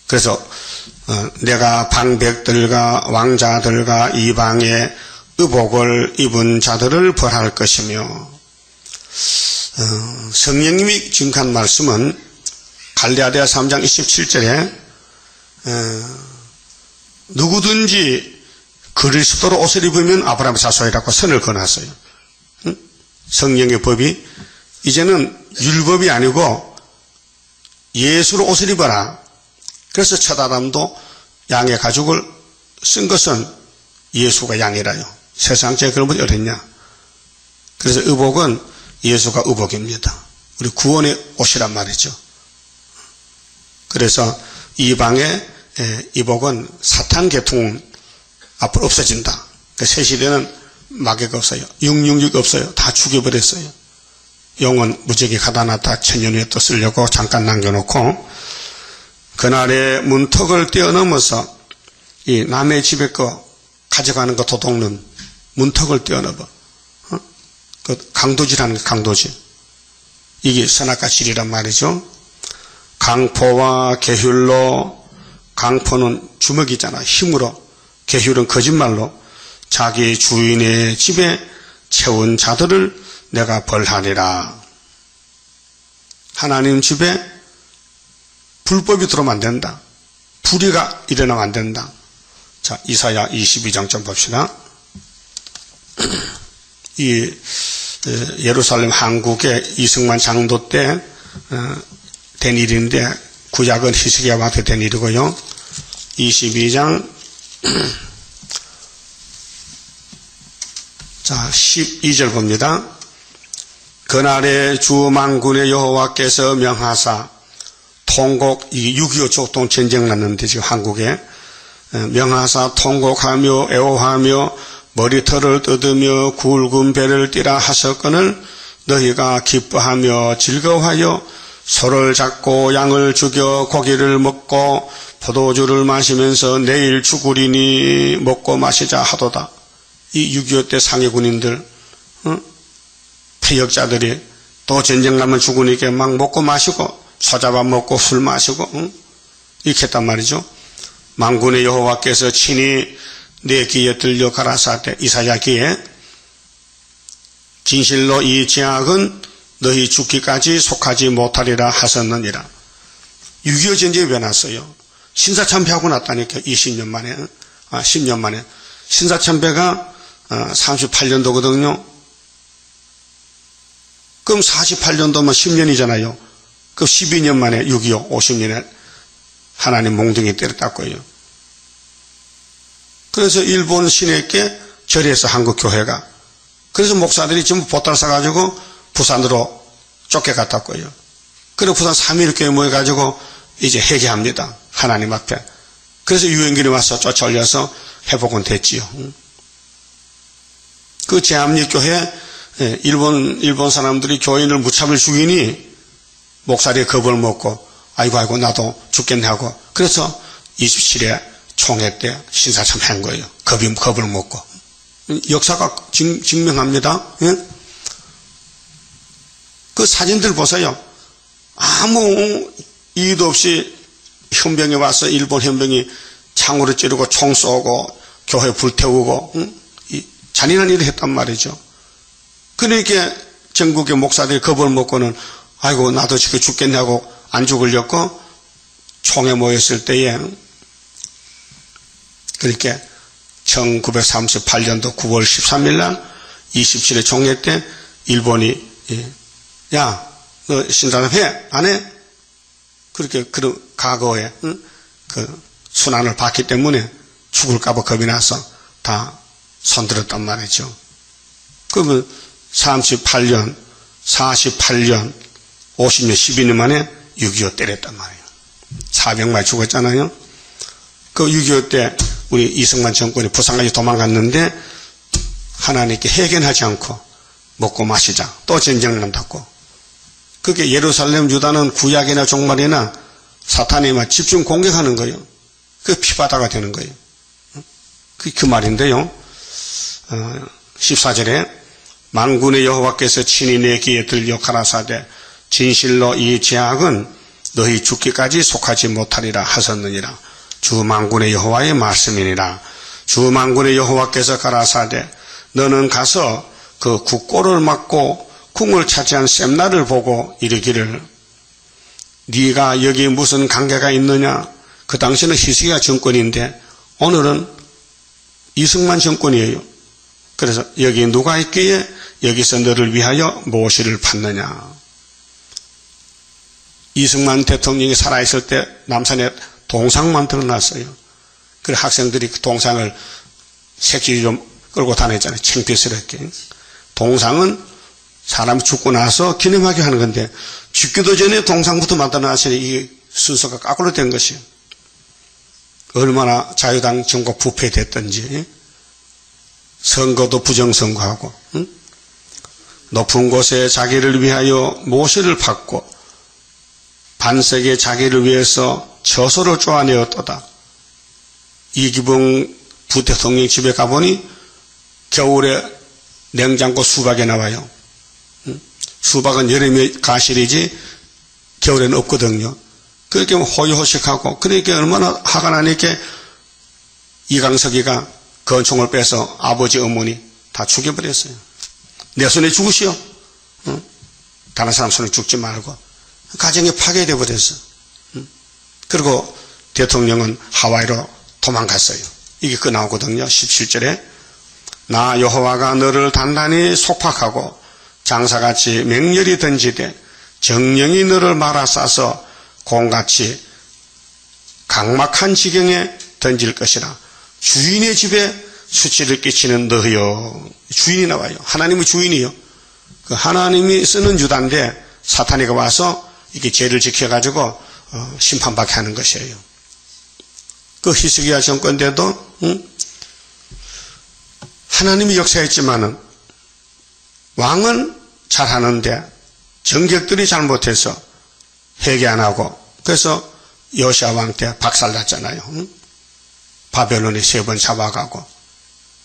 그래서 내가 방백들과 왕자들과 이방의 의복을 입은 자들을 벌할 것이며, 성령님이 증거한 말씀은 갈라디아 3장 27절에 누구든지 그리스도로 옷을 입으면 아브라함의 자손이라고 선을 그어놨어요. 성령의 법이 이제는 율법이 아니고 예수로 옷을 입어라. 그래서 첫 아담도 양의 가죽을 쓴 것은 예수가 양이라요. 세상에 그런 분이 어딨냐. 그래서 의복은 예수가 의복입니다. 우리 구원의 옷이란 말이죠. 그래서 이방의 이복은 사탄 계통은 앞으로 없어진다. 새 시대는 마귀가 없어요. 666 없어요. 다 죽여버렸어요. 영은 무지개 가다놨다 천년 후에 또 쓰려고 잠깐 남겨놓고, 그날의 문턱을 뛰어넘어서 이 남의 집에 거 가져가는 거 도둑놈 문턱을 뛰어넘어. 그 강도질하는 거, 강도질. 이게 선악과 실이란 말이죠. 강포와 계율로, 강포는 주먹이잖아. 힘으로. 계율은 거짓말로 자기 주인의 집에 채운 자들을 내가 벌하리라. 하나님 집에 불법이 들어오면 안 된다. 불의가 일어나면 안 된다. 자, 이사야 22장 좀 봅시다. 이 예루살렘 한국의 이승만 장도 때 된 일인데, 구약은 히스기야 왕 때 된 일이고요. 22장 자 12절 봅니다. 그날에 주 만군의 여호와께서 명하사, 통곡, 이 6.25 족동 전쟁 났는데 지금 한국에, 명하사 통곡하며 애호하며 머리털을 뜯으며 굵은 배를 띠라 하셨거늘 너희가 기뻐하며 즐거워하여 소를 잡고 양을 죽여 고기를 먹고 포도주를 마시면서 내일 죽으리니 먹고 마시자 하도다. 이 6.25 때 상해 군인들, 폐역자들이 또 전쟁 나면 죽으니까 막 먹고 마시고 소잡아 먹고 술 마시고 이렇게 했단 말이죠. 만군의 여호와께서 친히 내 귀에 들려 가라사대, 이사야 귀에, 진실로 이 죄악은 너희 죽기까지 속하지 못하리라 하셨느니라. 6.25 전쟁이 왜 났어요? 신사참배하고 났다니까. 20년 만에, 10년 만에. 신사참배가 38년도거든요. 그럼 48년도면 10년이잖아요. 그럼 12년 만에 6.25, 50년에 하나님 몽둥이 때렸다고요. 그래서 일본 신에게 절에서 한국 교회가, 그래서 목사들이 전부 보따리 싸가지고 부산으로 쫓겨갔다고요. 그리고 부산 3.1교회 모여가지고 이제 회개합니다. 하나님 앞에. 그래서 유엔길이 와서 쫓아올려서 회복은 됐지요. 그 제암리교회 일본 사람들이 교인을 무차별 죽이니 목사리에 겁을 먹고 아이고 나도 죽겠네 하고, 그래서 27회 총회 때 신사참배한 거예요. 겁을 먹고. 역사가 증명합니다. 예? 그 사진들 보세요. 아무 이유도 없이 현병이 와서 일본 현병이 창으로 찌르고 총 쏘고 교회 불태우고 잔인한 일을 했단 말이죠. 그러니까 전국의 목사들이 겁을 먹고는 아이고 나도 지금 죽겠냐고 안 죽으려고 총에 모였을 때에 그러니까 1938년도 9월 13일 날 27회 총회 때 일본이 야, 너 신사답해? 안 해? 그렇게 그 과거에 그 순환을 받기 때문에 죽을까봐 겁이 나서 다 손들었단 말이죠. 그러면 38년, 48년, 50년, 12년 만에 6.25 때렸단 말이에요. 400마리 죽었잖아요. 그 6.25 때 우리 이승만 정권이 부산까지 도망갔는데 하나님께 해견하지 않고 먹고 마시자. 또 전쟁 난다고. 그게 예루살렘 유다는 구약이나 종말이나 사탄이 막 집중 공격하는 거예요. 그 피바다가 되는 거예요. 그 말인데요. 14절에 만군의 여호와께서 친히 내 귀에 들려 가라사대 진실로 이 죄악은 너희 죽기까지 속하지 못하리라 하셨느니라. 주 만군의 여호와의 말씀이니라. 주 만군의 여호와께서 가라사대 너는 가서 그 국고를 막고 궁을 차지한 셈나를 보고 이르기를 네가 여기 무슨 관계가 있느냐. 그 당시는 히스기야 정권인데 오늘은 이승만 정권이에요. 그래서 여기 누가 있기에 여기서 너를 위하여 무엇을 받느냐. 이승만 대통령이 살아있을 때 남산에 동상 만들어놨어요. 그래서 학생들이 그 동상을 색지 좀 끌고 다녔잖아요. 창피스럽게. 동상은 사람이 죽고 나서 기념하게 하는 건데 죽기도 전에 동상부터 만들어놨으니 이 순서가 거꾸로 된 것이에요. 얼마나 자유당 정권 부패됐던지 선거도 부정선거하고 높은 곳에 자기를 위하여 모시를 받고 반석에 자기를 위해서 저소를 쪼아내었도다. 이기붕 부대통령 집에 가보니 겨울에 냉장고 수박이 나와요. 수박은 여름에 가실이지 겨울에는 없거든요. 그렇게 호의호식하고 그러니까 얼마나 화가 나니까 이강석이가 건총을 빼서 아버지 어머니 다 죽여버렸어요. 내 손에 죽으시오. 다른 사람 손에 죽지 말고. 가정이 파괴되어 버렸어. 그리고 대통령은 하와이로 도망갔어요. 이게 그 나오거든요. 17절에 나 여호와가 너를 단단히 속박하고 장사같이 맹렬히 던지되 정령이 너를 말아 싸서 공같이 강막한 지경에 던질 것이라. 주인의 집에 수치를 끼치는 너여. 주인이 나와요. 하나님의 주인이요. 그 하나님이 쓰는 유다인데 사탄이가 와서 이게 죄를 지켜가지고 심판받게 하는 것이에요. 그 히스기야 정권 때도 하나님이 역사했지만은 왕은 잘하는데 정객들이 잘못해서 회개 안 하고 그래서 요시야 왕 때 박살났잖아요. 바벨론이 3번 잡아가고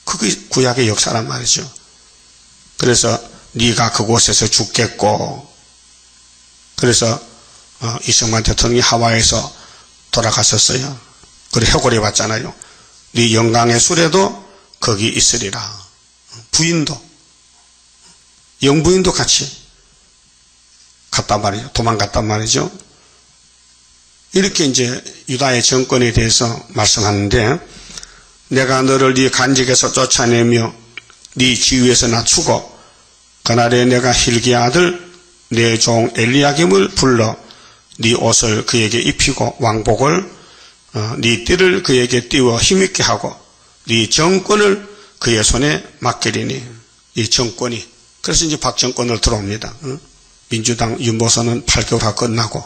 그게 구약의 역사란 말이죠. 그래서 네가 그곳에서 죽겠고 그래서 이승만 대통령이 하와이에서 돌아갔었어요. 그리고 해골이 왔잖아요. 네 영광의 수레도 거기 있으리라. 부인도 영부인도 같이 갔단 말이죠. 도망갔단 말이죠. 이렇게 이제 유다의 정권에 대해서 말씀하는데 내가 너를 네 간직에서 쫓아내며 네 지위에서 낮추고 그날에 내가 hil기야 아들 내 종 엘리야김을 불러 네 옷을 그에게 입히고 왕복을 네 띠를 그에게 띄워 힘있게 하고 네 정권을 그의 손에 맡기리니 이 정권이 그래서 이제 박정권을 들어옵니다. 민주당 윤보선은 8개월 끝나고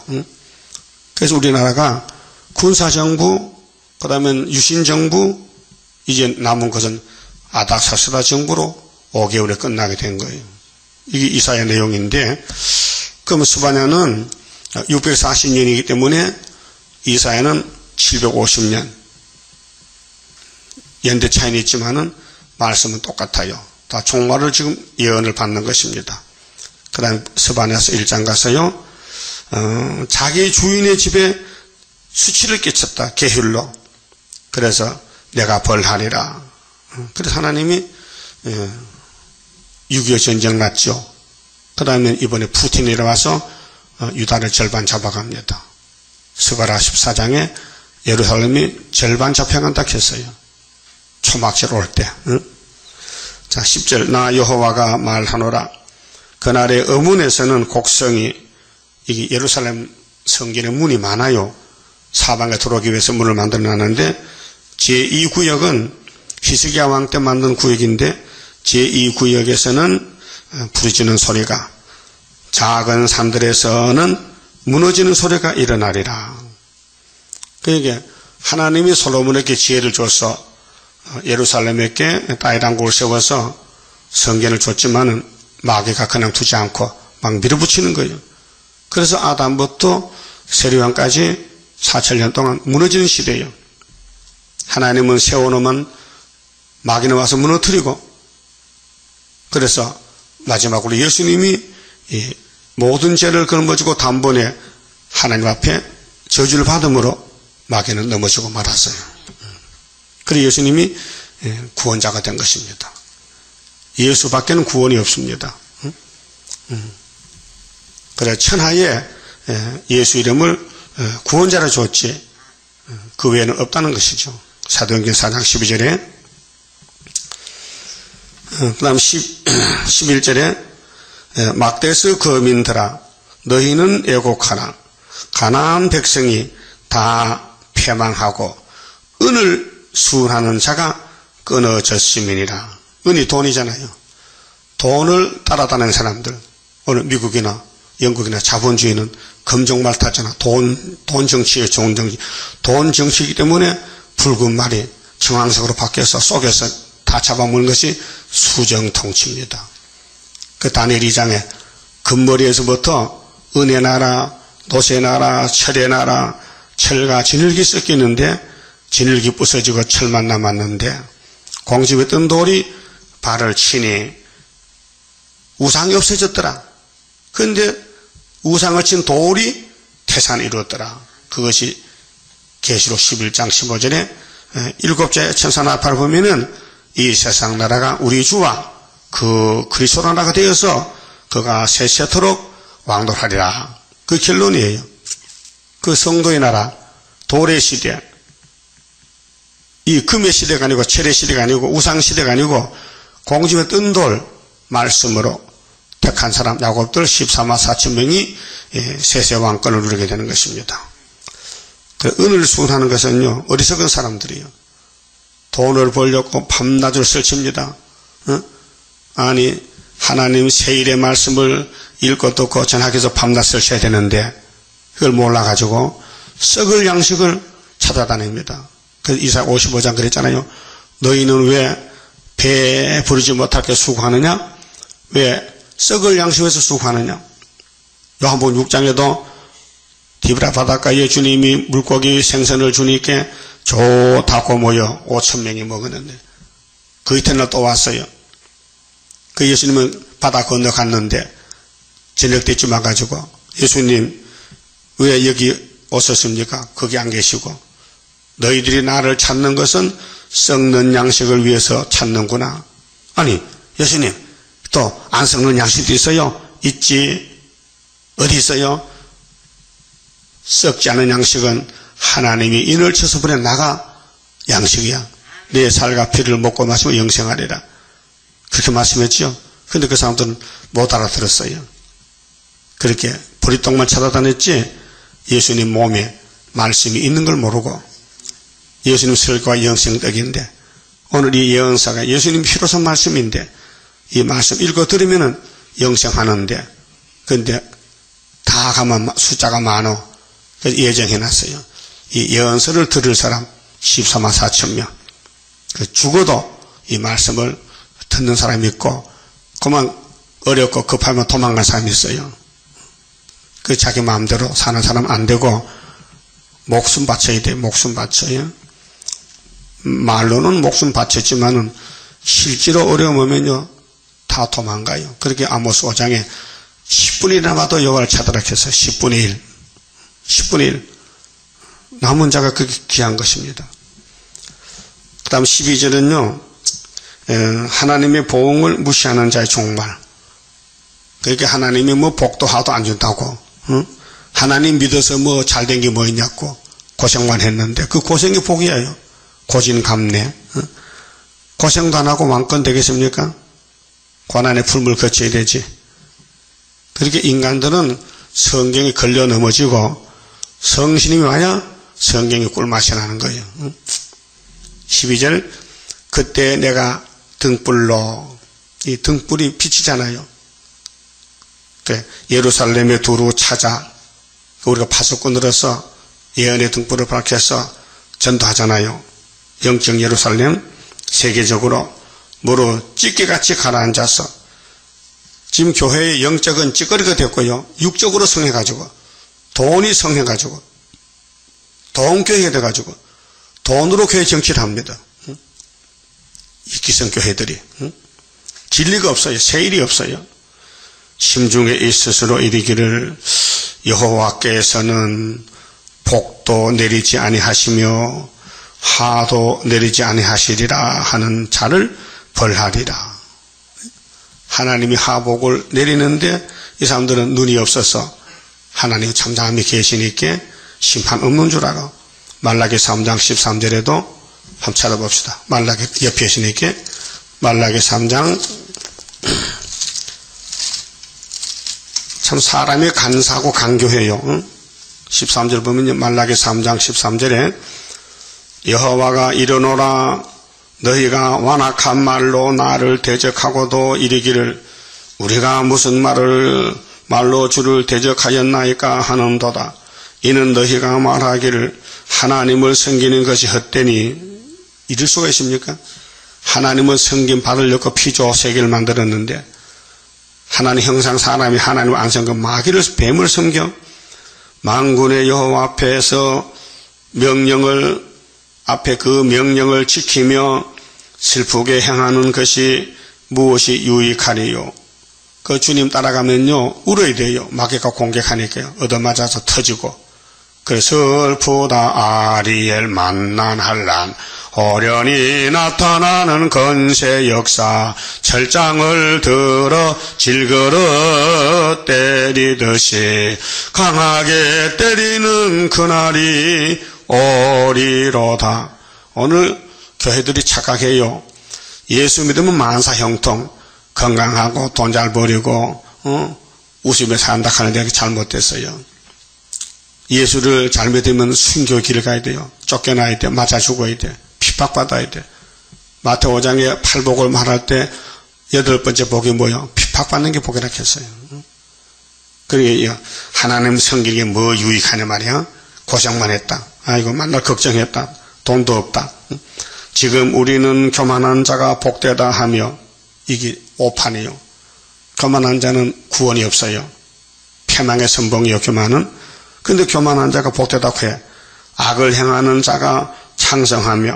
그래서 우리나라가 군사정부 그 다음에 유신정부 이제 남은 것은 아닥사스다 정부로 5개월에 끝나게 된 거예요. 이게 이사야 내용인데 그러면 스바냐는 640년이기 때문에 이사야는 750년 연대 차이는 있지만은 말씀은 똑같아요. 다 종말을 지금 예언을 받는 것입니다. 그 다음에 스바냐서 1장 가서요 자기 주인의 집에 수치를 끼쳤다. 계율로. 그래서 내가 벌하리라. 그래서 하나님이 6.25 전쟁 났죠. 그 다음에 이번에 푸틴이 일어나서 유다를 절반 잡아갑니다. 스가랴 14장에 예루살렘이 절반 잡혀간다 했어요. 초막절 올 때. 자, 10절. 나 여호와가 말하노라. 그날의 어문에서는 곡성이, 이게 예루살렘 성전의 문이 많아요. 사방에 들어오기 위해서 문을 만들어 놨는데, 제2구역은 히스기야 왕 때 만든 구역인데, 제2구역에서는 부르짖는 소리가, 작은 산들에서는 무너지는 소리가 일어나리라. 그러니까 하나님이 솔로몬에게 지혜를 줘서 예루살렘에게 다이당국을 세워서 성전을 줬지만은 마귀가 그냥 두지 않고 막 밀어붙이는 거예요. 그래서 아담부터 세리왕까지 4,000년 동안 무너지는 시대예요. 하나님은 세워놓으면 마귀는 와서 무너뜨리고, 그래서 마지막으로 예수님이 모든 죄를 걸머지고 단번에 하나님 앞에 저주를 받음으로 마귀는 넘어지고 말았어요. 그래서 예수님이 구원자가 된 것입니다. 예수밖에는 구원이 없습니다. 그래 천하에 예수 이름을 구원자로 줬지 그 외에는 없다는 것이죠. 사도행전 4장 12절에 그 다음 11절에 막대스 거민들아 너희는 애곡하라. 가나안 백성이 다 패망하고 은을 수운하는 자가 끊어졌음이니라. 은이 돈이잖아요. 돈을 따라다니는 사람들, 오늘 미국이나 영국이나 자본주의는 금정말 탔잖아. 돈 정치에 좋은 정치. 돈 정치이기 때문에 붉은 말이 정황석으로 바뀌어서 속에서 다 잡아먹는 것이 수정통치입니다. 그 다니엘 2장에 금머리에서부터 은의 나라, 노새 나라, 철의 나라, 철과 진흙이 섞이는데 진흙이 부서지고 철만 남았는데 공집에 뜬 돌이 발을 치니 우상이 없어졌더라. 그런데 우상을 친 돌이 태산을 이루었더라. 그것이 계시록 11장 15절에 7자의 천사 나팔을 보면은 이 세상 나라가 우리 주와 그 그리스도 나라가 되어서 그가 세세토록 왕도하리라. 그 결론이에요. 그 성도의 나라, 돌의 시대, 이 금의 시대가 아니고 철의 시대가 아니고 우상 시대가 아니고 공중에 뜬 돌 말씀으로 택한 사람 야곱들 14만 4천 명이 세세 왕권을 누리게 되는 것입니다. 그 은을 수운하는 것은요 어리석은 사람들이요. 돈을 벌려고 밤낮을 설칩니다. 아니 하나님 세일의 말씀을 읽고 듣고 전하기 위해서 밤낮 설쳐야 되는데 그걸 몰라가지고 썩을 양식을 찾아다닙니다. 그래서 이사야 55장 그랬잖아요. 너희는 왜 배에 부르지 못하게 수고하느냐? 왜 썩을 양식에서 수고하느냐? 요한복음 6장에도 디브라 바닷가에 주님이 물고기 생선을 주니까 좋다고 모여 5,000명이 먹었는데 그 이튿날 또 왔어요. 그 예수님은 바다 건너갔는데 저녁 때쯤 와가지고 예수님 왜 여기 오셨습니까? 거기 안 계시고 너희들이 나를 찾는 것은 썩는 양식을 위해서 찾는구나. 아니 예수님 또 안 썩는 양식도 있어요? 있지. 어디 있어요? 썩지 않은 양식은 하나님이 인을 쳐서 보내 나가 양식이야. 내 살과 피를 먹고 마시고 영생하리라. 그렇게 말씀했죠. 그런데 그 사람들은 못 알아들었어요. 그렇게 보리떡만 찾아다녔지 예수님 몸에 말씀이 있는 걸 모르고 예수님 설과 영생떡인데 오늘 이 예언사가 예수님 피로서 말씀인데 이 말씀 읽어 들으면은 영생하는데 그런데 다 가면 숫자가 많어. 그래서 예정해놨어요. 이 예언서를 들을 사람 14만 4천 명. 죽어도 이 말씀을 듣는 사람이 있고 그만 어렵고 급하면 도망갈 사람이 있어요. 그 자기 마음대로 사는 사람 안 되고 목숨 바쳐야 돼. 목숨 바쳐요. 말로는 목숨 바쳤지만은 실제로 어려우면요 다 도망가요. 그렇게 아모스 5장에 10분이 남아도 여호와를 찾으라 해서 10분의 1 남은 자가 그렇게 귀한 것입니다. 그 다음 12절은요 하나님의 보응을 무시하는 자의 종말. 그러니까 하나님이 뭐 복도 하도 안 준다고, 하나님 믿어서 뭐 잘된 게 뭐 있냐고 고생만 했는데 그 고생이 복이에요. 고진감래. 고생도 안 하고 왕권 되겠습니까? 고난의 풀물 거쳐야 되지. 그렇게 인간들은 성경에 걸려 넘어지고 성신이 와야 성경이 꿀맛이 나는 거예요. 12절, 그때 내가 등불로, 이 등불이 빛이잖아요. 예루살렘에 두루 찾아 우리가 파수꾼으로서 예언의 등불을 밝혀서 전도하잖아요. 영적 예루살렘, 세계적으로 무로 찌개같이 가라앉아서 지금 교회의 영적은 찌꺼리가 됐고요. 육적으로 성해가지고 돈이 성해가지고 돈교회가 돼가지고 돈으로 교회 정치를 합니다. 이기성 교회들이 진리가 없어요. 세일이 없어요. 심중에 있으므로 이르기를 여호와께서는 복도 내리지 아니하시며 하도 내리지 아니하시리라 하는 자를 벌하리라. 하나님이 하복을 내리는데 이 사람들은 눈이 없어서 하나님 잠잠히 계시니까 심판 없는 줄 알아. 말라기 3장 13절에도 한번 찾아봅시다. 말라기 옆에 계시니까 말라기 3장, 참 사람이 간사하고 간교해요. 13절 보면 말라기 3장 13절에 여호와가 이르노라 너희가 완악한 말로 나를 대적하고도 이르기를 우리가 무슨 말로 주를 대적하였나이까 하는도다. 이는 너희가 말하기를 하나님을 섬기는 것이 헛되니 이럴 수가 있습니까? 하나님은 섬김 받으려고 피조 세계를 만들었는데 하나님 형상 사람이 하나님을 안 섬겨 마귀를 뱀을 섬겨 만군의 여호와 앞에서 그 명령을 지키며 슬프게 행하는 것이 무엇이 유익하리요? 그 주님 따라가면요 울어야 돼요. 마귀가 공격하니까요. 얻어맞아서 터지고. 그래서 슬프다 아리엘 만난 한란 호련히 나타나는 건세 역사 철장을 들어 질그러 때리듯이 강하게 때리는 그날이 오리로다. 오늘 교회들이 착각해요. 예수 믿으면 만사 형통, 건강하고 돈 잘 벌이고 웃으며 산다 하는데 잘못됐어요. 예수를 잘 믿으면 순교 길을 가야 돼요. 쫓겨나야 돼. 맞아 죽어야 돼. 핍박받아야 돼. 마태오 5장에 팔복을 말할 때 8번째 복이 뭐예요? 핍박받는 게 복이라 했어요. 그러니까 하나님 섬기는 게 뭐 유익하냐 말이야. 고생만 했다. 아이고 만날 걱정했다. 돈도 없다. 지금 우리는 교만한 자가 복되다 하며 이게 오판이요. 교만한 자는 구원이 없어요. 패망의 선봉이요 교만은. 근데 교만한 자가 복되다고 해. 악을 행하는 자가 창성하며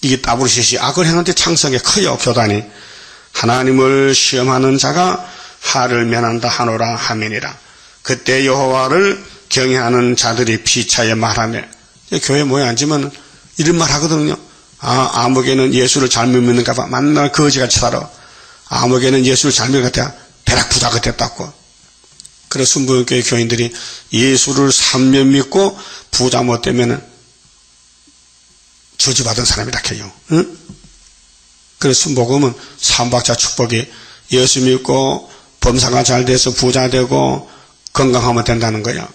이게 따브르시시 악을 행하는데 창성이 커요. 교단이. 하나님을 시험하는 자가 하를 면한다 하노라 하면이라. 그때 여호와를 경외하는 자들이 피차에 말하며 교회 모여 앉으면 이런 말 하거든요. 아무개는 예수를 잘못 믿는가 봐. 만날 거지같이 살아. 아무개는 예수를 잘 믿는 것 같아. 대략 부자가 됐다고. 그래서 순복음교회 교인들이 예수를 3년 믿고 부자 못 되면은 저주받은 사람이라 해요. 응? 그래서 순복음은 삼박자 축복이 예수 믿고 범사가 잘 돼서 부자 되고 건강하면 된다는 거야.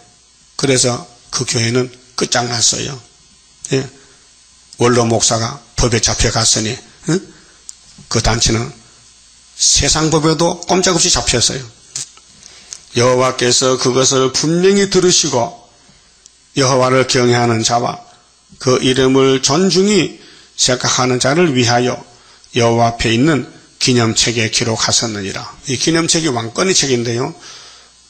그래서 그 교회는 끝장났어요. 예. 원로 목사가 법에 잡혀갔으니 그 단체는 세상 법에도 꼼짝없이 잡혔어요. 여호와께서 그것을 분명히 들으시고 여호와를 경외하는 자와 그 이름을 존중히 생각하는 자를 위하여 여호와 앞에 있는 기념책에 기록하셨느니라. 이 기념책이 왕권의 책인데요.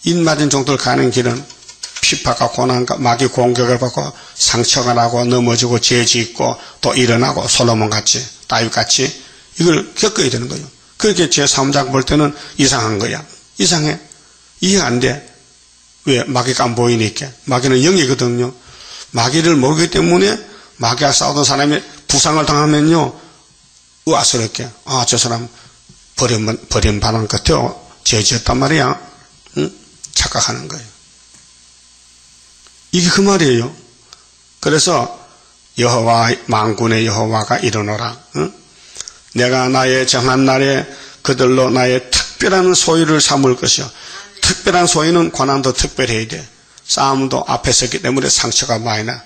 입맞은 종들 가는 길은 핍박과 고난과 마귀 공격을 받고 상처가 나고 넘어지고 죄 짓고 또 일어나고 솔로몬같이 다윗같이 이걸 겪어야 되는 거예요. 그렇게 제3장 볼 때는 이상한 거야. 이상해. 이해가 안 돼. 왜? 마귀가 안 보이니까. 마귀는 영이거든요. 마귀를 모르기 때문에 마귀와 싸우던 사람이 부상을 당하면요 우아스럽게, 저 사람 버림받은 것 같아요. 죄지었단 말이야. 응? 착각하는 거예요. 이게 그 말이에요. 그래서 여호와, 만군의 여호와가 이르노라. 응? 내가 나의 정한 날에 그들로 나의 특별한 소유를 삼을 것이요. 특별한 소유는 고난도 특별해야 돼. 싸움도 앞에 섰기 때문에 상처가 많이 나.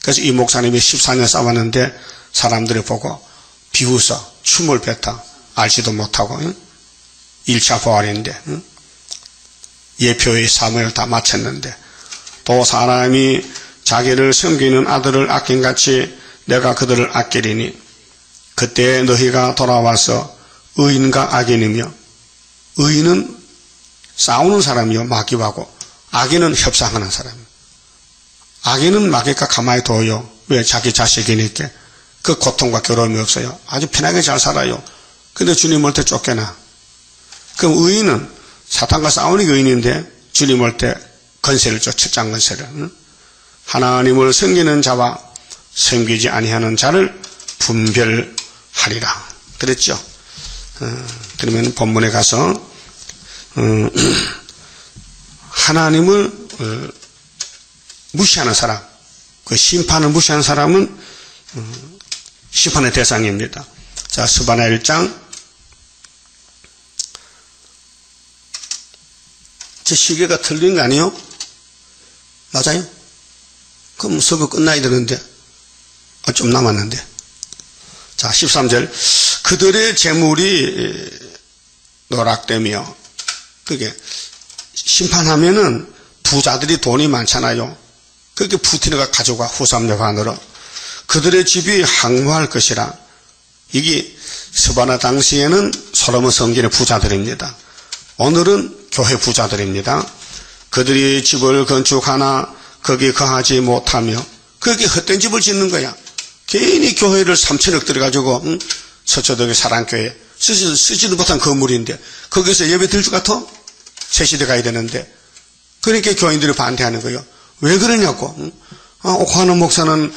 그래서 이 목사님이 14년 싸웠는데 사람들이 보고 비웃어 춤을 뱉어. 알지도 못하고. 응? 1차 부활인데. 응? 예표의 사명을 다 마쳤는데 또 사람이 자기를 섬기는 아들을 아낀같이 내가 그들을 아끼리니 그때 너희가 돌아와서 의인과 악인이며 의인은 싸우는 사람이요 마귀하고 악인은 협상하는 사람이요. 악인은 마귀가 가만히 둬요. 왜? 자기 자식이니까. 그 고통과 괴로움이 없어요. 아주 편하게 잘 살아요. 근데 주님 올 때 쫓겨나. 그럼 의인은 사탄과 싸우는 게 의인인데 주님 올 때 건세를 줘. 첫장 건세를. 응? 하나님을 섬기는 자와 섬기지 아니하는 자를 분별하리라. 그랬죠. 그러면 본문에 가서 하나님을 무시하는 사람, 그 심판을 무시하는 사람은 심판의 대상입니다. 자, 스바냐 1장. 제 시계가 틀린 거 아니에요? 맞아요? 그럼 수업 끝나야 되는데 좀 남았는데. 자, 13절. 그들의 재물이 노락되며, 그게 심판하면은 부자들이 돈이 많잖아요. 그렇게 푸틴가 가져가 후삼여관으로. 그들의 집이 항무할 것이라. 이게 스바냐 당시에는 솔로몬 성전의 부자들입니다. 오늘은 교회 부자들입니다. 그들이 집을 건축하나 거기 거하지 못하며 그렇게 헛된 집을 짓는 거야. 괜히 교회를 3천억 들여가지고 서초동의 사랑교회 쓰지도 못한 건물인데 거기서 예배 드릴 줄 같아? 새시대 가야 되는데. 그러니까 교인들이 반대하는 거예요. 왜 그러냐고. 옥화는 목사는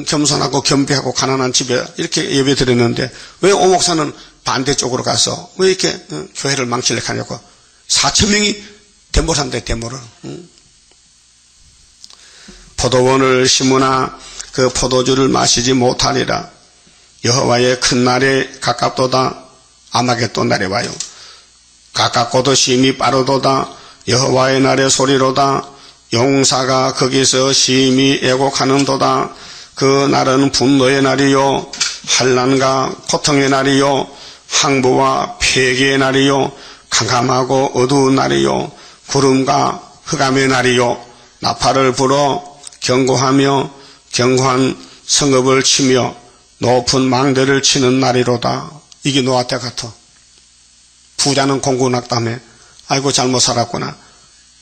겸손하고 겸비하고 가난한 집에 이렇게 예배 드렸는데 왜 오 목사는 반대쪽으로 가서 왜 이렇게 교회를 망치려고 하냐고. 4,000명이 데모를 한대, 데모를. 포도원을 심으나 그 포도주를 마시지 못하리라. 여호와의 큰 날에 가깝도다. 아마겟돈 날에 와요. 가깝고도 심히 빠르도다. 여호와의 날의 소리로다. 용사가 거기서 심히 애곡하는도다. 그 날은 분노의 날이요 환난과 고통의 날이요 항부와 폐기의 날이요 캄캄하고 어두운 날이요 구름과 흑암의 날이요 나팔을 불어 경고하며 경고한 성읍을 치며 높은 망대를 치는 날이로다. 이게 노아 때 같아. 부자는 공고낙담해. 아이고 잘못 살았구나.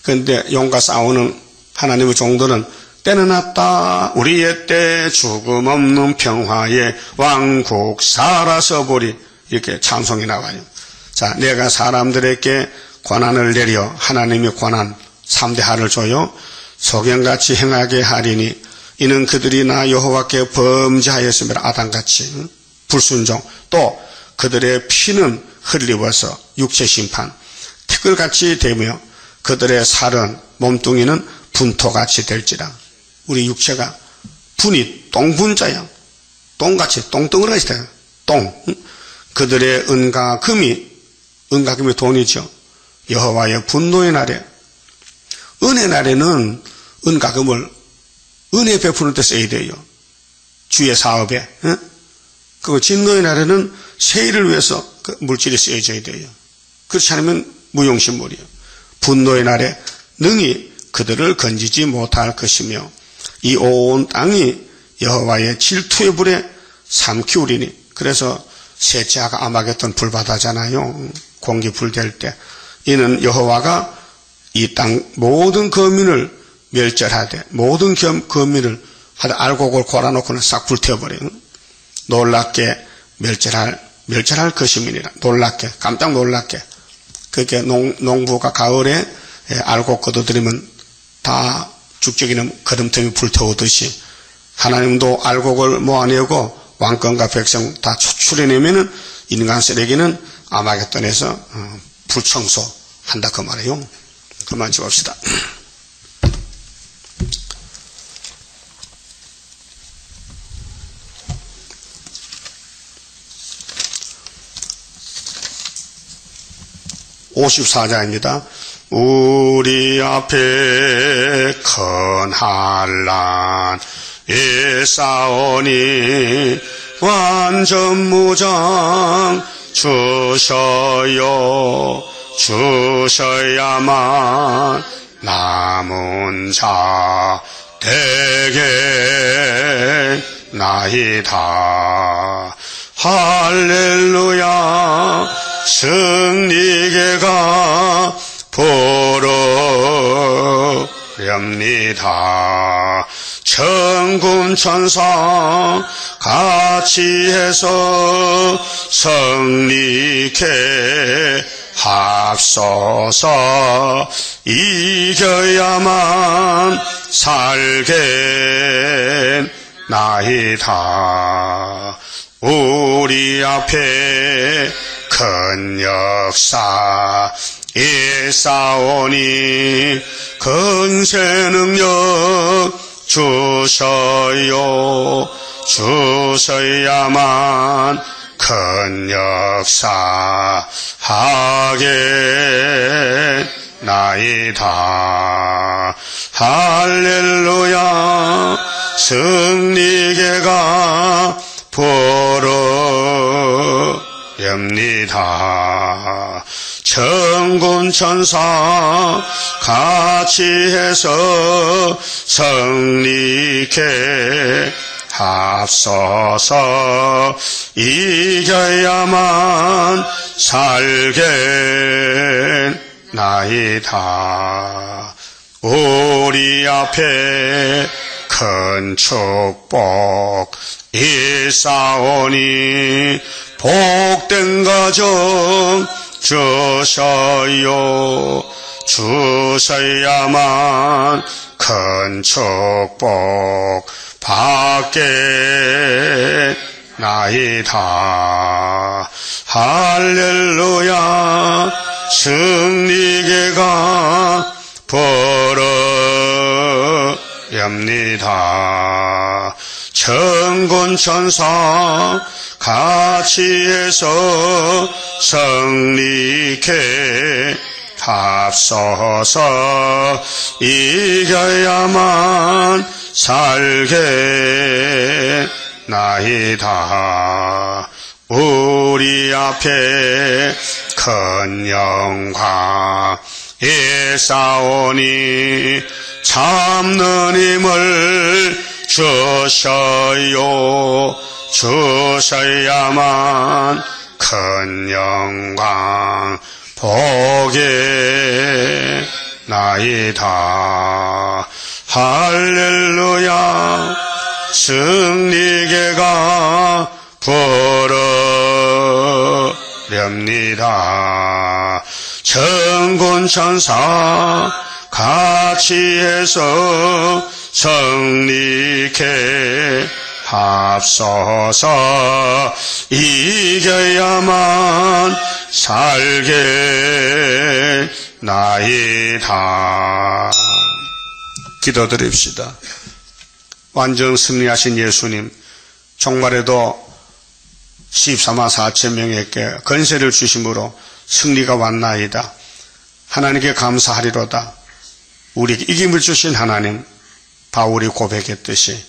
그런데 용과 싸우는 하나님의 종들은 때는 왔다. 우리의 때 죽음 없는 평화의 왕국 살아서 보리. 이렇게 찬송이 나와요. 자, 내가 사람들에게 고난을 내려 하나님의 고난 3대 하를 줘요. 소경같이 행하게 하리니 이는 그들이 나 여호와께 범죄하였으며 아담같이 불순종 또 그들의 피는 흘리워서 육체 심판 티끌같이 되며 그들의 살은 몸뚱이는 분토같이 될지라. 우리 육체가 분이 똥분자야. 똥같이 똥덩어리가 있어요. 똥. 그들의 은과 금이 돈이죠. 여호와의 분노의 날에 은혜 날에는 은과 금을 은혜 베푸는 데 써야 돼요. 주의 사업에. 그리고 진노의 날에는 세일을 위해서 그 물질이 쓰여져야 돼요. 그렇지 않으면 무용신물이에요. 분노의 날에 능히 그들을 건지지 못할 것이며 이 온 땅이 여호와의 질투의 불에 삼키우리니. 그래서 셋째가 아마겟돈 불바다잖아요. 공기 불될 때. 이는 여호와가 이 땅 모든 거민을 멸절하되 모든 거민을 하다 알곡을 골아놓고는 싹 불태워버려요. 놀랍게 멸절할 것임이니라. 놀랍게 깜짝 놀랍게. 그렇게 농부가 가을에 알곡 걷어들이면 다 죽적이는 거름통이 불태우듯이 하나님도 알곡을 모아내고 왕권과 백성 다 초출해내면은 인간 쓰레기는 아마겟돈에서 불청소한다 그 말이에요. 그만 줍시다. (54장입니다) 우리 앞에 큰 한란 일사오니 완전 무장 주셔요 주셔야만 남은 자 되겠나이다. 할렐루야 승리계가 부르렵니다. 천군 천사 같이 해서 승리케 합서서 이겨야만 살겠나이다. 우리 앞에 큰 역사 일사오니 근세 능력 주셔요 주셔야만 큰 역사 하겠나이다. 할렐루야 승리계가 부르렵니다. 천군 천사 같이 해서 승리케 합서서 이겨야만 살겠나이다. 우리 앞에 큰 축복 일사오니 복된 가정 주셔요 주셔야만 큰 축복 받겠나이다. 할렐루야 승리계가 부르렵니다. 천군 천사 같이 해서 승리케 합서서 이겨야만 살겠나이다. 우리 앞에 큰 영광 일사오니 참는 힘을 주셔요 주셔야만 큰 영광 보겠나이다. 할렐루야 승리계가 부르렵니다. 천군 천사 같이 해서 승리케 합서서 이겨야만 살겠나이다. 기도드립시다. 완전 승리하신 예수님, 종말에도 14만 4천 명에게 권세를 주심으로 승리가 왔나이다. 하나님께 감사하리로다. 우리에게 이김을 주신 하나님, 바울이 고백했듯이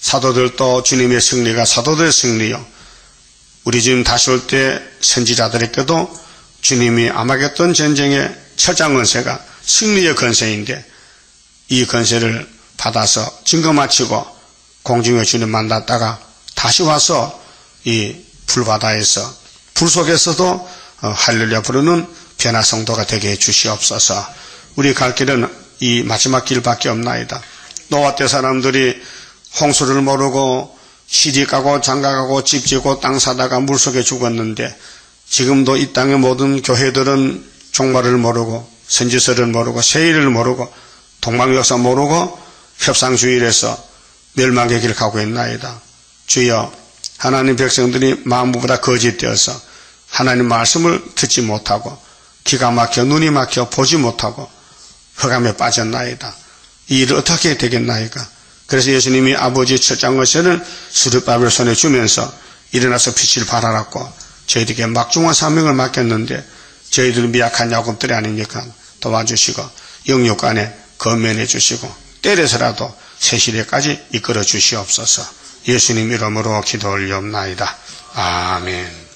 사도들도 주님의 승리가 사도들의 승리요, 우리 주님 다시 올 때 선지자들에게도 주님이 아마겟돈 전쟁의 철장 권세가 승리의 권세인데, 이 권세를 받아서 증거 마치고 공중에 주님 만났다가 다시 와서 이 불바다에서 불 속에서도 할렐루야 부르는 변화 성도가 되게 해 주시옵소서. 우리 갈 길은 이 마지막 길밖에 없나이다. 노아 때 사람들이 홍수를 모르고 시집가고 장가가고 집 지고 땅 사다가 물속에 죽었는데, 지금도 이 땅의 모든 교회들은 종말을 모르고 선지서를 모르고 세일을 모르고 동방역사 모르고 협상주의에서 멸망의 길을 가고 있나이다. 주여, 하나님 백성들이 마음보다 거짓되어서 하나님 말씀을 듣지 못하고 기가 막혀 눈이 막혀 보지 못하고 흑암에 빠졌나이다. 이 일을 어떻게 되겠나이까? 그래서 예수님이 아버지 첫장 것에는 수르바벨 손에 주면서 일어나서 빛을 발하라고 저희들에게 막중한 사명을 맡겼는데 저희들은 미약한 야곱들이 아니니까 도와주시고 영육간에 건면해 주시고 때려서라도 새 시대까지 이끌어 주시옵소서. 예수님 이름으로 기도 올리옵나이다. 아멘.